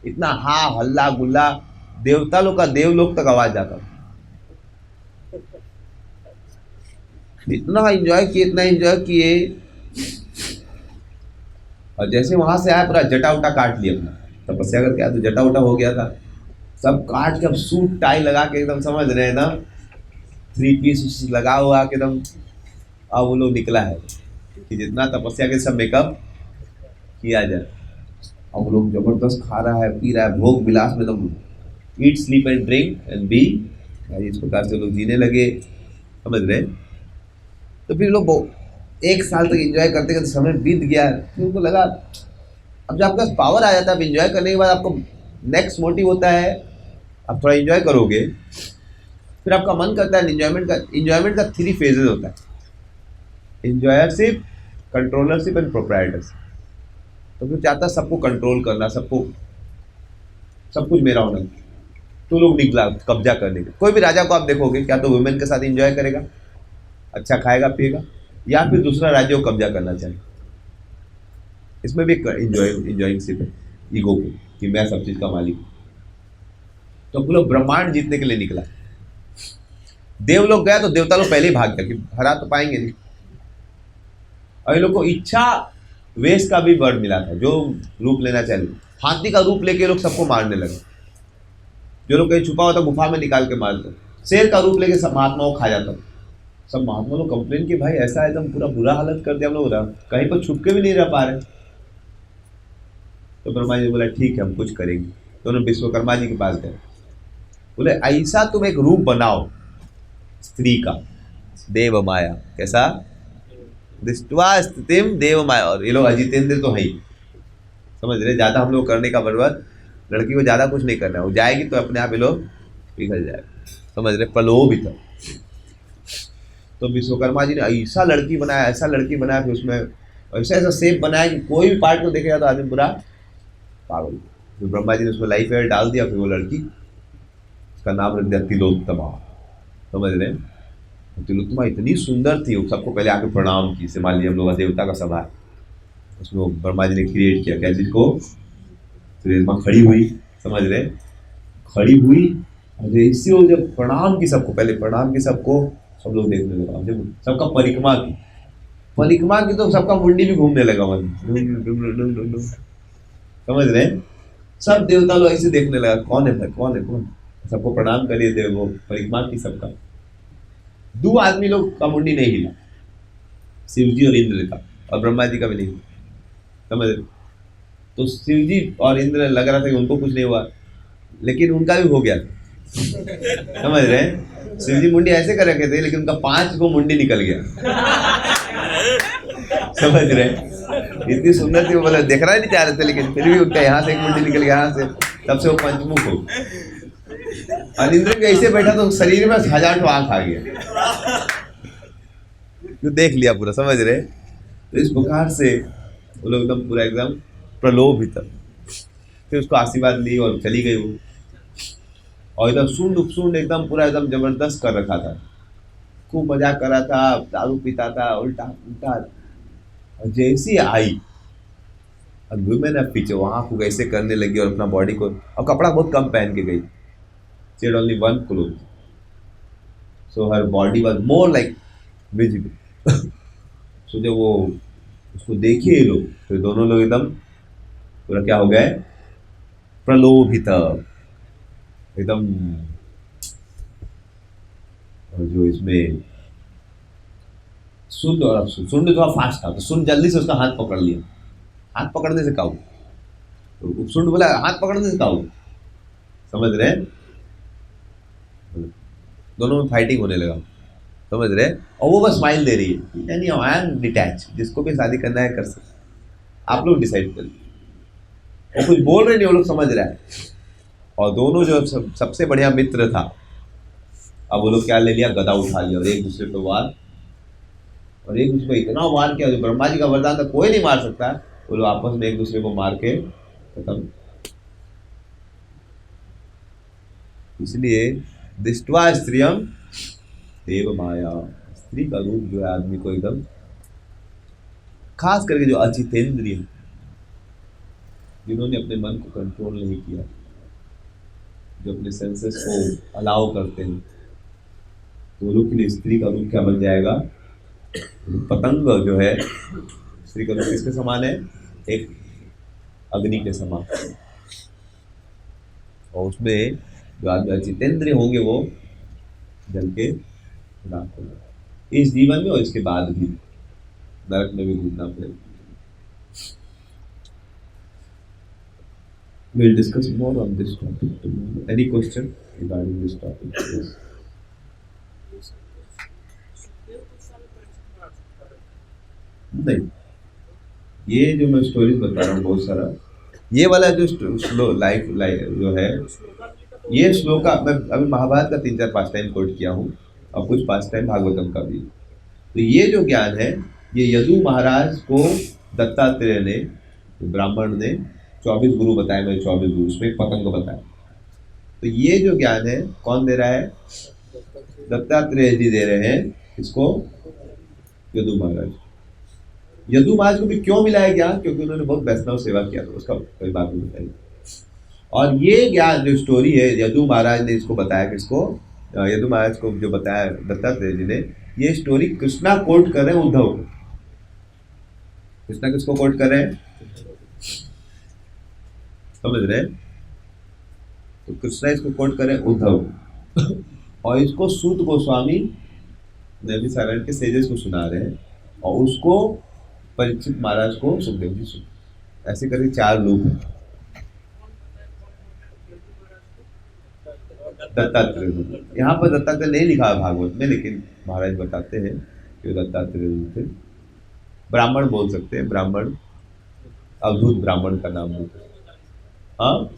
इतना हा हल्ला गुल्ला, देवता लोग का देवलोक तक आवाज जाता था। इतना एंजॉय किए, इतना एंजॉय किए, और जैसे वहां से आया पूरा जटा उटा काट लिया अपना, तपस्या करके आया तो जटा उटा हो गया था, सब काट के अब सूट टाई लगा के एकदम, समझ रहे हैं ना, 3 पीस लगा हुआ के एकदम। अब वो लोग निकला है कि जितना तपस्या के सब मेकअप किया जाए। अब वो लोग जबरदस्त खा रहा है, पी रहा है, भोग विलास में एकदम, eat sleep and drink and be, इस प्रकार से लोग जीने लगे, समझ रहे। तो फिर लोग 1 साल तक एंजॉय करते करते समय बीत गया। फिर उनको लगा अब जब आपके पास पावर आ जाता है, अब एंजॉय करने के बाद आपको नेक्स्ट मोटिव होता है, आप थोड़ा एंजॉय करोगे, फिर आपका मन करता है एंजॉयमेंट का। एंजॉयमेंट का 3 फेजेस होता है, एंजॉयरशिप, कंट्रोलरशिप एंड प्रोप्राइटरशिप। तो फिर चाहता है सबको कंट्रोल करना, सबको सब कुछ मेरा होना, तो लोग निकला कब्जा करने के। कोई भी राजा को आप देखोगे, क्या तो वुमेन के साथ एंजॉय करेगा, अच्छा खाएगा पिएगा, या फिर दूसरा राज्य को कब्जा करना चाहिए। इसमें भी एंजॉइंगशिप है, ईगो को, कि मैं सब चीज का मालिक हूं। तो पूरा ब्रह्मांड जीतने के लिए निकला। देव लोग गया तो देवता लोग पहले ही भाग गया कि हरा तो पाएंगे नहीं। और ये लोग को इच्छा वेश का भी वर मिला था, जो रूप लेना चाहिए। हाथी का रूप लेके लोग सबको मारने लगे, जो लोग कहीं छुपा होता गुफा में निकाल के मारते। शेर का रूप लेके सब महात्माओं को खा जाता। सब महात्मा लोग कंप्लेन किए, भाई ऐसा एकदम पूरा बुरा हालत कर दिया हम लोग, कहीं पर छुप के भी नहीं रह पा रहे। तो ब्रह्मा जी बोला ठीक है हम कुछ करेंगे। तो उन्होंने विश्वकर्मा जी के पास गए, बोले ऐसा तुम एक रूप बनाओ स्त्री का, देव माया। कैसा? दृष्टवा स्थितिम देव माया। और ये लोग अजितेंद्र तो है ही, समझ रहे, ज्यादा हम लोग करने का बर्बाद, लड़की को ज्यादा कुछ नहीं करना है, वो जाएगी तो अपने आप ये लोग पिघल जाएगा, समझ रहे, प्रलोभित। तो विश्वकर्मा जी ने ऐसा लड़की बनाया, ऐसा लड़की बनाया, फिर उसमें ऐसा ऐसा शेप बनाया कि कोई भी पार्ट को देखेगा तो आदमी पूरा पागल। फिर ब्रह्मा जी ने उसमें लाइफ एयर डाल दिया, फिर वो लड़की, उसका नाम रख दिया तिलोत्तमा, समझ रहे। तिलोत्तमा इतनी सुंदर थी, वो सबको पहले आके प्रणाम की। से मान लीजिए हम लोग देवता का सभा है, उसमें ब्रह्मा जी ने क्रिएट किया क्या चीज को, तिलोत्तमा खड़ी हुई, समझ रहे, खड़ी हुई, और जैसे वो जब प्रणाम की सबको, पहले प्रणाम की सबको, सब लोग देखने लगा, जब सबका परिक्रमा की तो सबका मुंडी भी घूमने लगा, समझ रहे। सब देवता लोग ऐसे देखने लगा, कौन है भाई, कौन है कौन, सबको प्रणाम करिए, देव वो परिक्रमा की सबका। 2 आदमी लोग का मुंडी नहीं हिला, शिव जी और इंद्र का, और ब्रह्मा जी का भी नहीं, समझ रहे। तो शिव जी और इंद्र लग रहा था कि उनको कुछ नहीं हुआ, लेकिन उनका भी हो गया, समझ रहे। शिव जी मुंडी ऐसे कर रखे थे, लेकिन उनका 5 को मुंडी निकल गया, समझ रहे। इतनी सुंदर थी वो, बोले देखना ही नहीं चाह रहे थे, लेकिन फिर भी उनका यहाँ से एक मुंडी निकल गया, यहाँ से, तब से वो पंचमुख हो। और इंद्र के ऐसे बैठा तो शरीर में 1000 आंख आ गया, जो देख लिया पूरा, समझ रहे। तो इस प्रकार से वो लोग एकदम पूरा एकदम प्रलोभित। फिर उसको आशीर्वाद ली और चली गई वो, और एकदम सुंड उपसुंड एकदम पूरा एकदम जबरदस्त कर रखा था, खूब मजाक कर रहा था, दारू पीता था, उल्टा उल्टा। और जैसी आई और वुमेन अब पीछे वहां को ऐसे करने लगी, और अपना बॉडी को, और कपड़ा बहुत कम पहन के गई, she had only 1 cloth, so her body was more like visible. So जब वो उसको देखिए लोग, तो दोनों लोग एकदम पूरा क्या हो गए, प्रलोभित एकदम। और जो इसमें सुंड, और सुंड थोड़ा फास्ट था, तो सुंड जल्दी से उसका हाथ पकड़ लिया। हाथ पकड़ने से काऊ, तो सुंड बोला हाथ पकड़ने से काऊ, समझ रहे हैं। दोनों में फाइटिंग होने लगा, समझ रहे? और वो बस स्माइल दे रही है, यानी आई एम डिटैच, जिसको भी शादी करना है कर सकते, आप लोग डिसाइड करिए। वो कुछ बोल रहे नहीं, वो लोग समझ रहा है। और दोनों जो सबसे बढ़िया मित्र था, अब वो लोग क्या ले लिया, गदा उठा लिया और एक दूसरे पे वार, और एक दूसरे को इतना वार किया, जो ब्रह्मा जी का वरदान था कोई नहीं मार सकता, वो लोग आपस में एक दूसरे को मार के खत्म। इसलिए दृष्ट्वा स्त्रियम देव माया, स्त्री का रूप जो है आदमी को एकदम, खास करके जो अचितेंद्रिय, जिन्होंने अपने मन को कंट्रोल नहीं किया, जो अपने सेंसेस को अलाउ करते हैं, तो लोग के लिए स्त्री का रूप क्या बन जाएगा, पतंग जो है, स्त्री का रूप किसके समान है, एक अग्नि के समान। और उसमें जो आदमी अचितेंद्रिय होंगे वो जल के राख होंगे, इस जीवन में और इसके बाद भी नरक में भी घूमना पड़ेगा। We'll discuss more on this topic tomorrow. Any question regarding this topic? Yes. नहीं, ये जो मैं स्टोरीज बता रहा हूँ बहुत सारा, ये वाला जो लाइफ जो है, ये श्लोका मैं अभी महाभारत का 3-4-5 टाइम कोट किया हूँ, और कुछ 5 टाइम भागवतम का भी। तो ये जो ज्ञान है, ये यदु महाराज को दत्तात्रेय ने, ब्राह्मण ने 24 गुरु बताए, मैं 24 गुरु, उसमें एक पतंग बताया। तो ये जो ज्ञान है कौन दे रहा है, दत्तात्रेय जी दे रहे हैं इसको यदु महाराज। यदु महाराज को भी क्यों मिला है ज्ञान, क्योंकि उन्होंने बहुत वैष्णव सेवा किया था, उसका कोई बात नहीं बताई। और ये ज्ञान जो स्टोरी है, यदु महाराज ने इसको बताया, किसको, यदु महाराज को जो बताया दत्तात्रेय जी ने, ये स्टोरी कृष्णा कोट कर रहे हैं उद्धव को। कृष्णा किसको कोट कर रहे हैं, समझ रहे हैं? तो कृष्णा इसको कोट कर रहे हैं उद्धव, और इसको सूत गोस्वामी नैमी सारण के सेजेस को सुना रहे हैं, और उसको परीक्षित महाराज को सुखदेव जी सुन, ऐसे करके 4 लोग हैं। दत्तात्रेय, यहाँ पर दत्तात्रेय नहीं लिखा है भागवत में, लेकिन महाराज बताते हैं कि दत्तात्रेय थे। ब्राह्मण बोल सकते हैं, ब्राह्मण, अवधूत ब्राह्मण का नाम बोलते हैं। हाँ,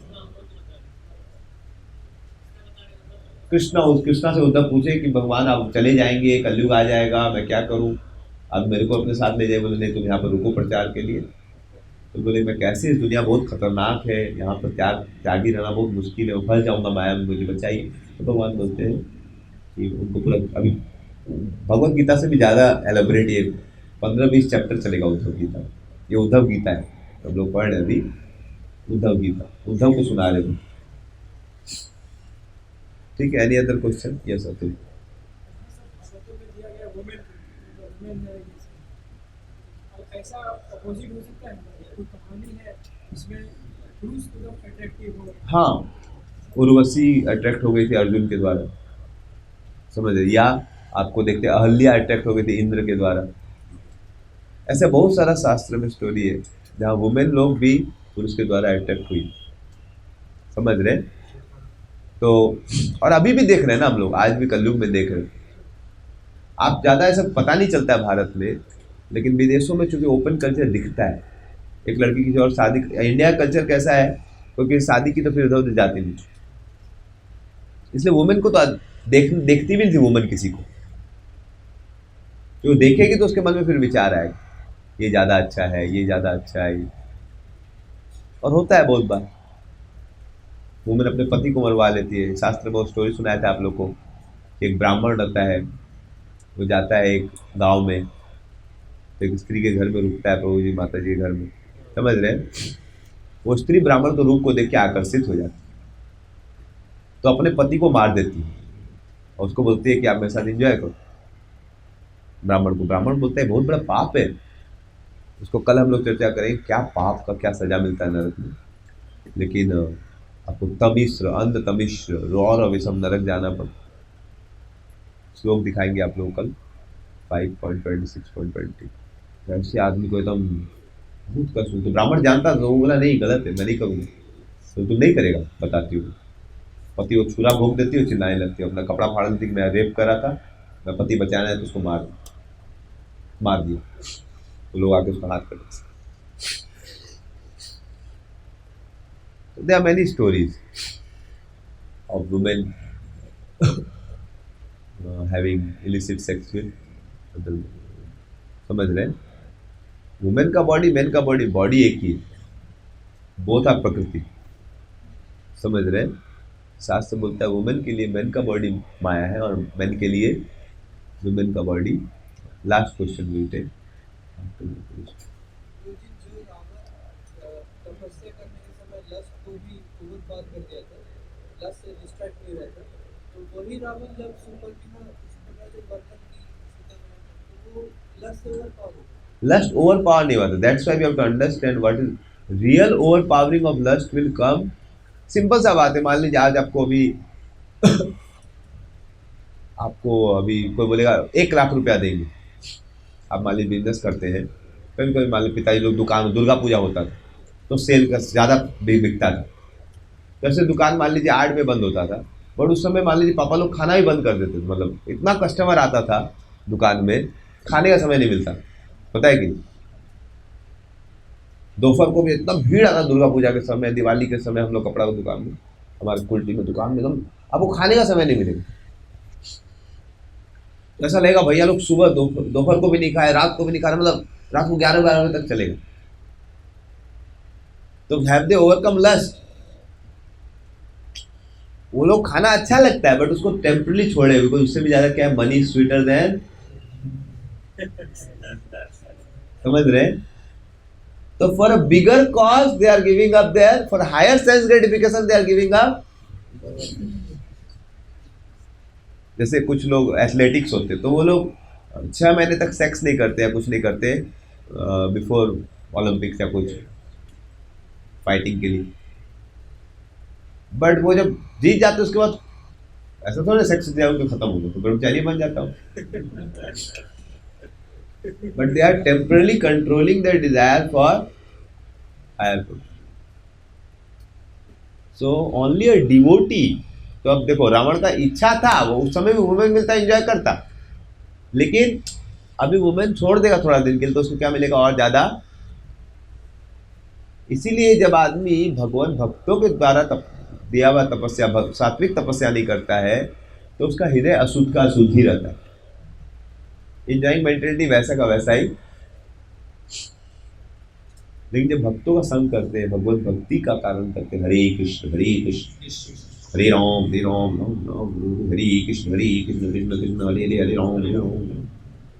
कृष्णा से उद्धव पूछे कि भगवान आप चले जाएंगे, कलयुग आ जाएगा, मैं क्या करूं, अब मेरे को अपने साथ ले जाए। बोले नहीं, तुम यहाँ पर रुको प्रचार के लिए। तो बोले मैं कैसे, इस दुनिया बहुत खतरनाक है, यहाँ पर त्यागी रहना बहुत मुश्किल है, मैं फंस जाऊंगा माया में, मुझे बचाइए। तो भगवान बोलते हैं कि उनको पूरा, अभी भगवत गीता से भी ज़्यादा एलेबोरेट ये 15-20 चैप्टर चलेगा उद्धव गीता, ये उद्धव गीता है, हम लोग पढ़ रहे अभी उद्धव गीता, उद्धव को सुना रहे थे। ठीक है, any other question? Yes Atul. ऐसा अपोजिट हो सकता है, कोई कहानी है इसमें पुरुष एकदम अट्रैक्टिव हो। हाँ, उर्वशी अट्रैक्ट हो गई थी अर्जुन के द्वारा, समझ रहे? या आपको देखते अहल्या अट्रैक्ट हो गई थी इंद्र के द्वारा। ऐसे बहुत सारा शास्त्र में स्टोरी है जहाँ वुमेन लोग भी पुरुष के द्वारा अट्रैक्ट हुई, समझ रहे? तो और अभी भी देख रहे हैं ना हम लोग, आज भी कलयुग में देख रहे हैं। आप ज़्यादा ऐसा पता नहीं चलता है भारत में, लेकिन विदेशों में चूंकि ओपन कल्चर दिखता है, एक लड़की किसी और शादी, इंडिया कल्चर कैसा है, क्योंकि शादी की तो फिर इधर उधर जाती नहीं, इसलिए वुमेन को तो देखती भी नहीं थी वुमेन किसी को, जो देखेगी तो उसके मन में फिर विचार आएगा, ये ज़्यादा अच्छा है, ये ज़्यादा अच्छा है। और होता है बहुत बार, वुमेन अपने पति को मरवा लेती है। शास्त्र में वो स्टोरी सुनाया था आप लोग को, एक ब्राह्मण रहता है, वो जाता है एक गांव में, तो एक स्त्री के घर में रुकता है, प्रभु जी माता जी के घर में, समझ रहे हैं? वो स्त्री ब्राह्मण के रूप को देख के आकर्षित हो जाती है, तो अपने पति को मार देती है, और उसको बोलती है कि आप मेरे साथ एंजॉय करो। ब्राह्मण बोलता है बहुत बड़ा पाप है, उसको कल हम लोग चर्चा करेंगे क्या पाप का क्या सजा मिलता है नरक में। लेकिन आपको तमिश्र, अंध तमिश्र, रौर और विषम नरक जाना पड़ता, श्लोक दिखाएंगे आप लोग कल 5.26.20। ऐसे आदमी को एकदम बहुत कष्ट, तो ब्राह्मण जानता तो वो बोला नहीं गलत है, मैं नहीं करूँगा। तो तुम नहीं करेगा, बताती हूँ। पति वो छुरा भोग देती हो, चिल्लाने लगती हो, अपना कपड़ा फाड़ देती कि मैं रेप करा था, मैं पति बचाना है तो उसको मार दिया, तो लोग आके उसका हाथ कटे। There are many stories of women having illicit sex with, समझ रहे हैं? वुमेन का बॉडी, मेन का बॉडी, बॉडी एक ही है, बोथ आर प्रकृति, समझ रहे हैं? शास्त्र बोलता है वुमेन के लिए मेन का बॉडी माया है और मेन के लिए वुमेन का body. Last question will take. जो रावण तपस्या करने के समय लस्ट को भी ओवर पार कर दिया था, लस्ट से डिस्ट्रैक्ट नहीं रहता, तो वही रावण जब सुपर्णिमा जो बर्तन की सीता में, तो वो लस्ट से ओवर पार हो, लस्ट ओवर पावर नहीं होता। That's why we have to understand what is real over powering of lust will come. Simple सा बात है, मान लीजिए आज आपको अभी कोई बोलेगा 1,00,000 रुपया देंगे, आप मान लीजिए बिजनेस करते हैं, कभी कभी मान लीजिए पिताजी लोग दुकान में, दुर्गा पूजा होता था तो सेल का ज़्यादा बिकता था, तो ऐसे दुकान मान लीजिए 8 में बंद होता था, बट उस समय मान लीजिए पापा लोग खाना ही बंद कर देते थे, मतलब इतना कस्टमर आता था दुकान में, खाने का समय नहीं मिलता, पता है कि दोपहर को भी इतना भीड़ आता दुर्गा पूजा के समय, दिवाली के समय, हम लोग कपड़ा की दुकान में, हमारे कुल्टी में दुकान में एकदम आपको खाने का समय नहीं मिलेगा। ऐसा लगेगा भैया लोग सुबह दोपहर को भी नहीं खाए, रात को भी नहीं खा रहे, मतलब रात को 11 बजे तक चलेगा। तो हैव दे ओवरकम लस्ट? वो लोग खाना अच्छा लगता है बट उसको टेम्परली छोड़े, बिकॉज उससे भी ज्यादा क्या है, मनी स्वीटर देन, समझ रहे हैं? तो for a bigger cause they are giving up their, for higher sense gratification they are giving up. जैसे कुछ लोग एथलेटिक्स होते तो वो लोग 6 महीने तक सेक्स नहीं करते या कुछ नहीं करते बिफोर ओलंपिक्स या कुछ फाइटिंग के लिए, बट वो जब जीत जाते उसके बाद ऐसा थोड़ा सेक्स दिया उनको खत्म हो गया तो ब्रह्मचारी बन जाता हूँ। But they are temporarily controlling their desire for higher good. So only a devotee. तो अब देखो रावण का इच्छा था, वो उस समय भी वुमेन मिलता एंजॉय करता, लेकिन अभी वुमेन छोड़ देगा थोड़ा दिन के लिए तो उसको क्या मिलेगा, और ज्यादा। इसीलिए जब आदमी भगवान भक्तों के द्वारा दिया हुआ तपस्या, सात्विक तपस्या नहीं करता है तो उसका हृदय अशुद्ध का अशुद्ध ही रहता है, इंजॉइंग मेंटेलिटी वैसा का वैसा ही। लेकिन जब भक्तों का संग करते हैं, भगवत भक्ति का कारण करते हैं, हरे कृष्ण हरे राम राम राम हरे कृष्ण कृष्ण कृष्ण हरे हरे हरे राम हरे राम,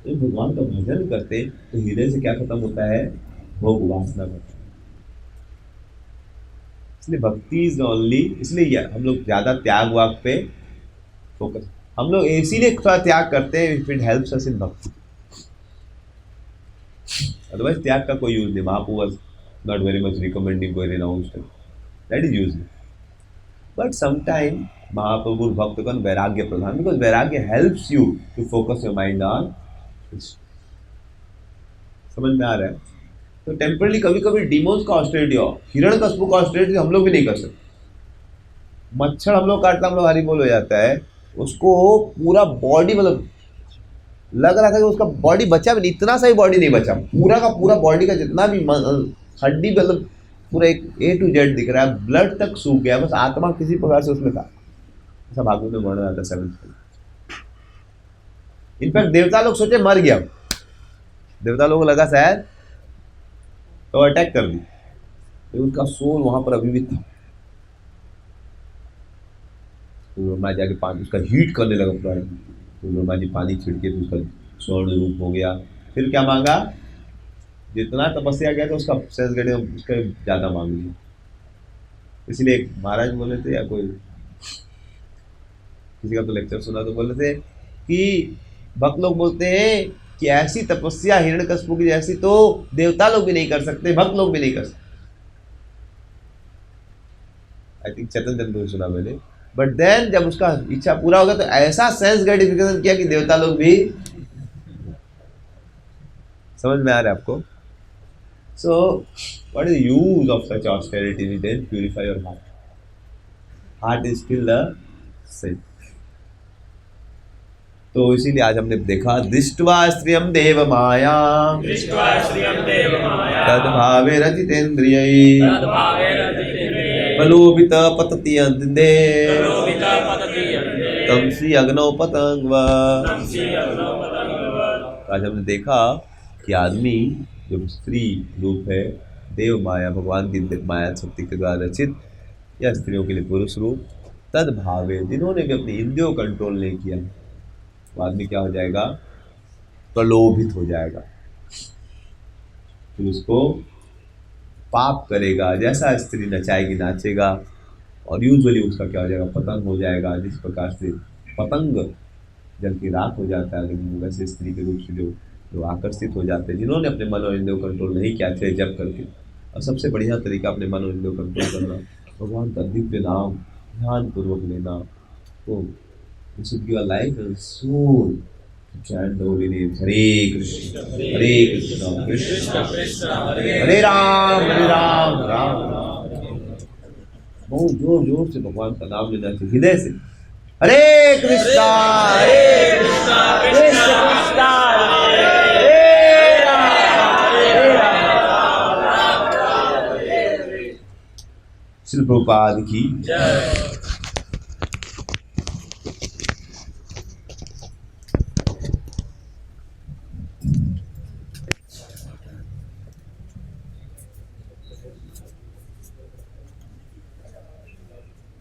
तो भगवान का भजन करते तो हृदय से क्या खत्म होता है, भोग वासना का। इसलिए भक्ति इज ओनली, इसलिए हम लोग ज़्यादा त्याग वाग पे फोकस, हम लोग इसीलिए थोड़ा त्याग करते हैं, if it helps us in bhakti, otherwise त्याग का कोई यूज नहीं। Mahaprabhu was not very much recommending कोई renounced, that is useless. But sometime Mahaprabhu भक्त कन वैराग्य प्रधान, because vairagya helps you to focus your mind on, समझ में आ रहा है? तो टेम्परली कभी कभी डिमोन्स का ऑस्टेरिटी हो, हिरण्यकश्यप का ऑस्टेरिटी हम लोग भी नहीं कर सकते। मच्छर हम लोग काटता, हम लोग हरी बोल हो जाता है, उसको पूरा बॉडी, मतलब लग रहा था कि उसका बॉडी बचा भी नहीं, इतना सा ही बॉडी नहीं बचा, पूरा का पूरा बॉडी का जितना भी हड्डी, मतलब पूरा एक A to Z दिख रहा है, ब्लड तक सूख गया, बस आत्मा किसी प्रकार से उसमें था। ऐसा भागवत में वर्णन आता है 7th। इनफैक्ट देवता लोग सोचे मर गया, देवता लोगों को लगा शायद तो अटैक कर दी, तो उनका सोल वहां पर अभी भी था। तो ब्रह्मा जाके पानी उसका हीट करने लगा पूरा, तो ब्रह्मा जी पानी छिड़के तो उसका स्वर्ण रूप हो गया। फिर क्या मांगा, जितना तपस्या किया तो उसका सेंस गए उसका ज़्यादा मांग लिया। इसलिए महाराज बोले थे, या कोई किसी का तो लेक्चर सुना तो बोले थे कि भक्त लोग बोलते हैं कि ऐसी तपस्या हिरण्यकश्यप की जैसी तो देवता लोग भी नहीं कर सकते, भक्त लोग भी नहीं कर सकते। आई थिंक चेतन चंद्र सुना मैंने। बट देन जब उसका इच्छा पूरा हो गया तो ऐसा सेंस ग्रेटिफिकेशन किया कि देवता लोग भी, समझ में आ रहा है आपको? So what is use of such austerity? Then purify your heart, heart is still the sin. तो इसीलिए आज हमने देखा दृष्ट्वा स्त्रियं देव माया दृष्ट्वा श्रियं देवमाया तद्भावे रचितेन्द्रियै तद्भावेरतिरेन्द्रिये प्रलोभित पतति अंधे प्रलोभिता पतति अन्धे तमसि अग्नौ पतंगव। तमसि अग्नौ पतंगव। आज हमने देखा कि आदमी जो स्त्री रूप है, देव माया भगवान की माया शक्ति के द्वारा रचित, या स्त्रियों के लिए पुरुष रूप, तद्भावे जिन्होंने भी अपनी इंद्रियों को कंट्रोल नहीं किया, वो आदमी क्या हो जाएगा? प्रलोभित हो जाएगा, फिर उसको पाप करेगा, जैसा स्त्री नचाएगी नाचेगा, और यूजुअली उसका क्या हो जाएगा? पतंग हो जाएगा। जिस प्रकार से पतंग जल की राख हो जाता है, लेकिन वैसे स्त्री के रूप से जो आकर्षित हो जाते हैं, जिन्होंने अपने मन और इंद्रियों को कंट्रोल नहीं किया थे जब करके। और सबसे बढ़िया तरीका अपने मन और इंद्रियों को कंट्रोल करना, भगवान का दिव्य नाम ध्यान पूर्वक लेना, तो you should give a life and soul to chant the holy name. Hare Krishna, Krishna Krishna, Hare Ram, Ram Ram। बहुत जोर जोर से भगवान का नाम लेना चाहिए, हृदय से। हरे कृष्णा कृष्णा कृष्णा हरे राम श्री प्रभुपाद की जय।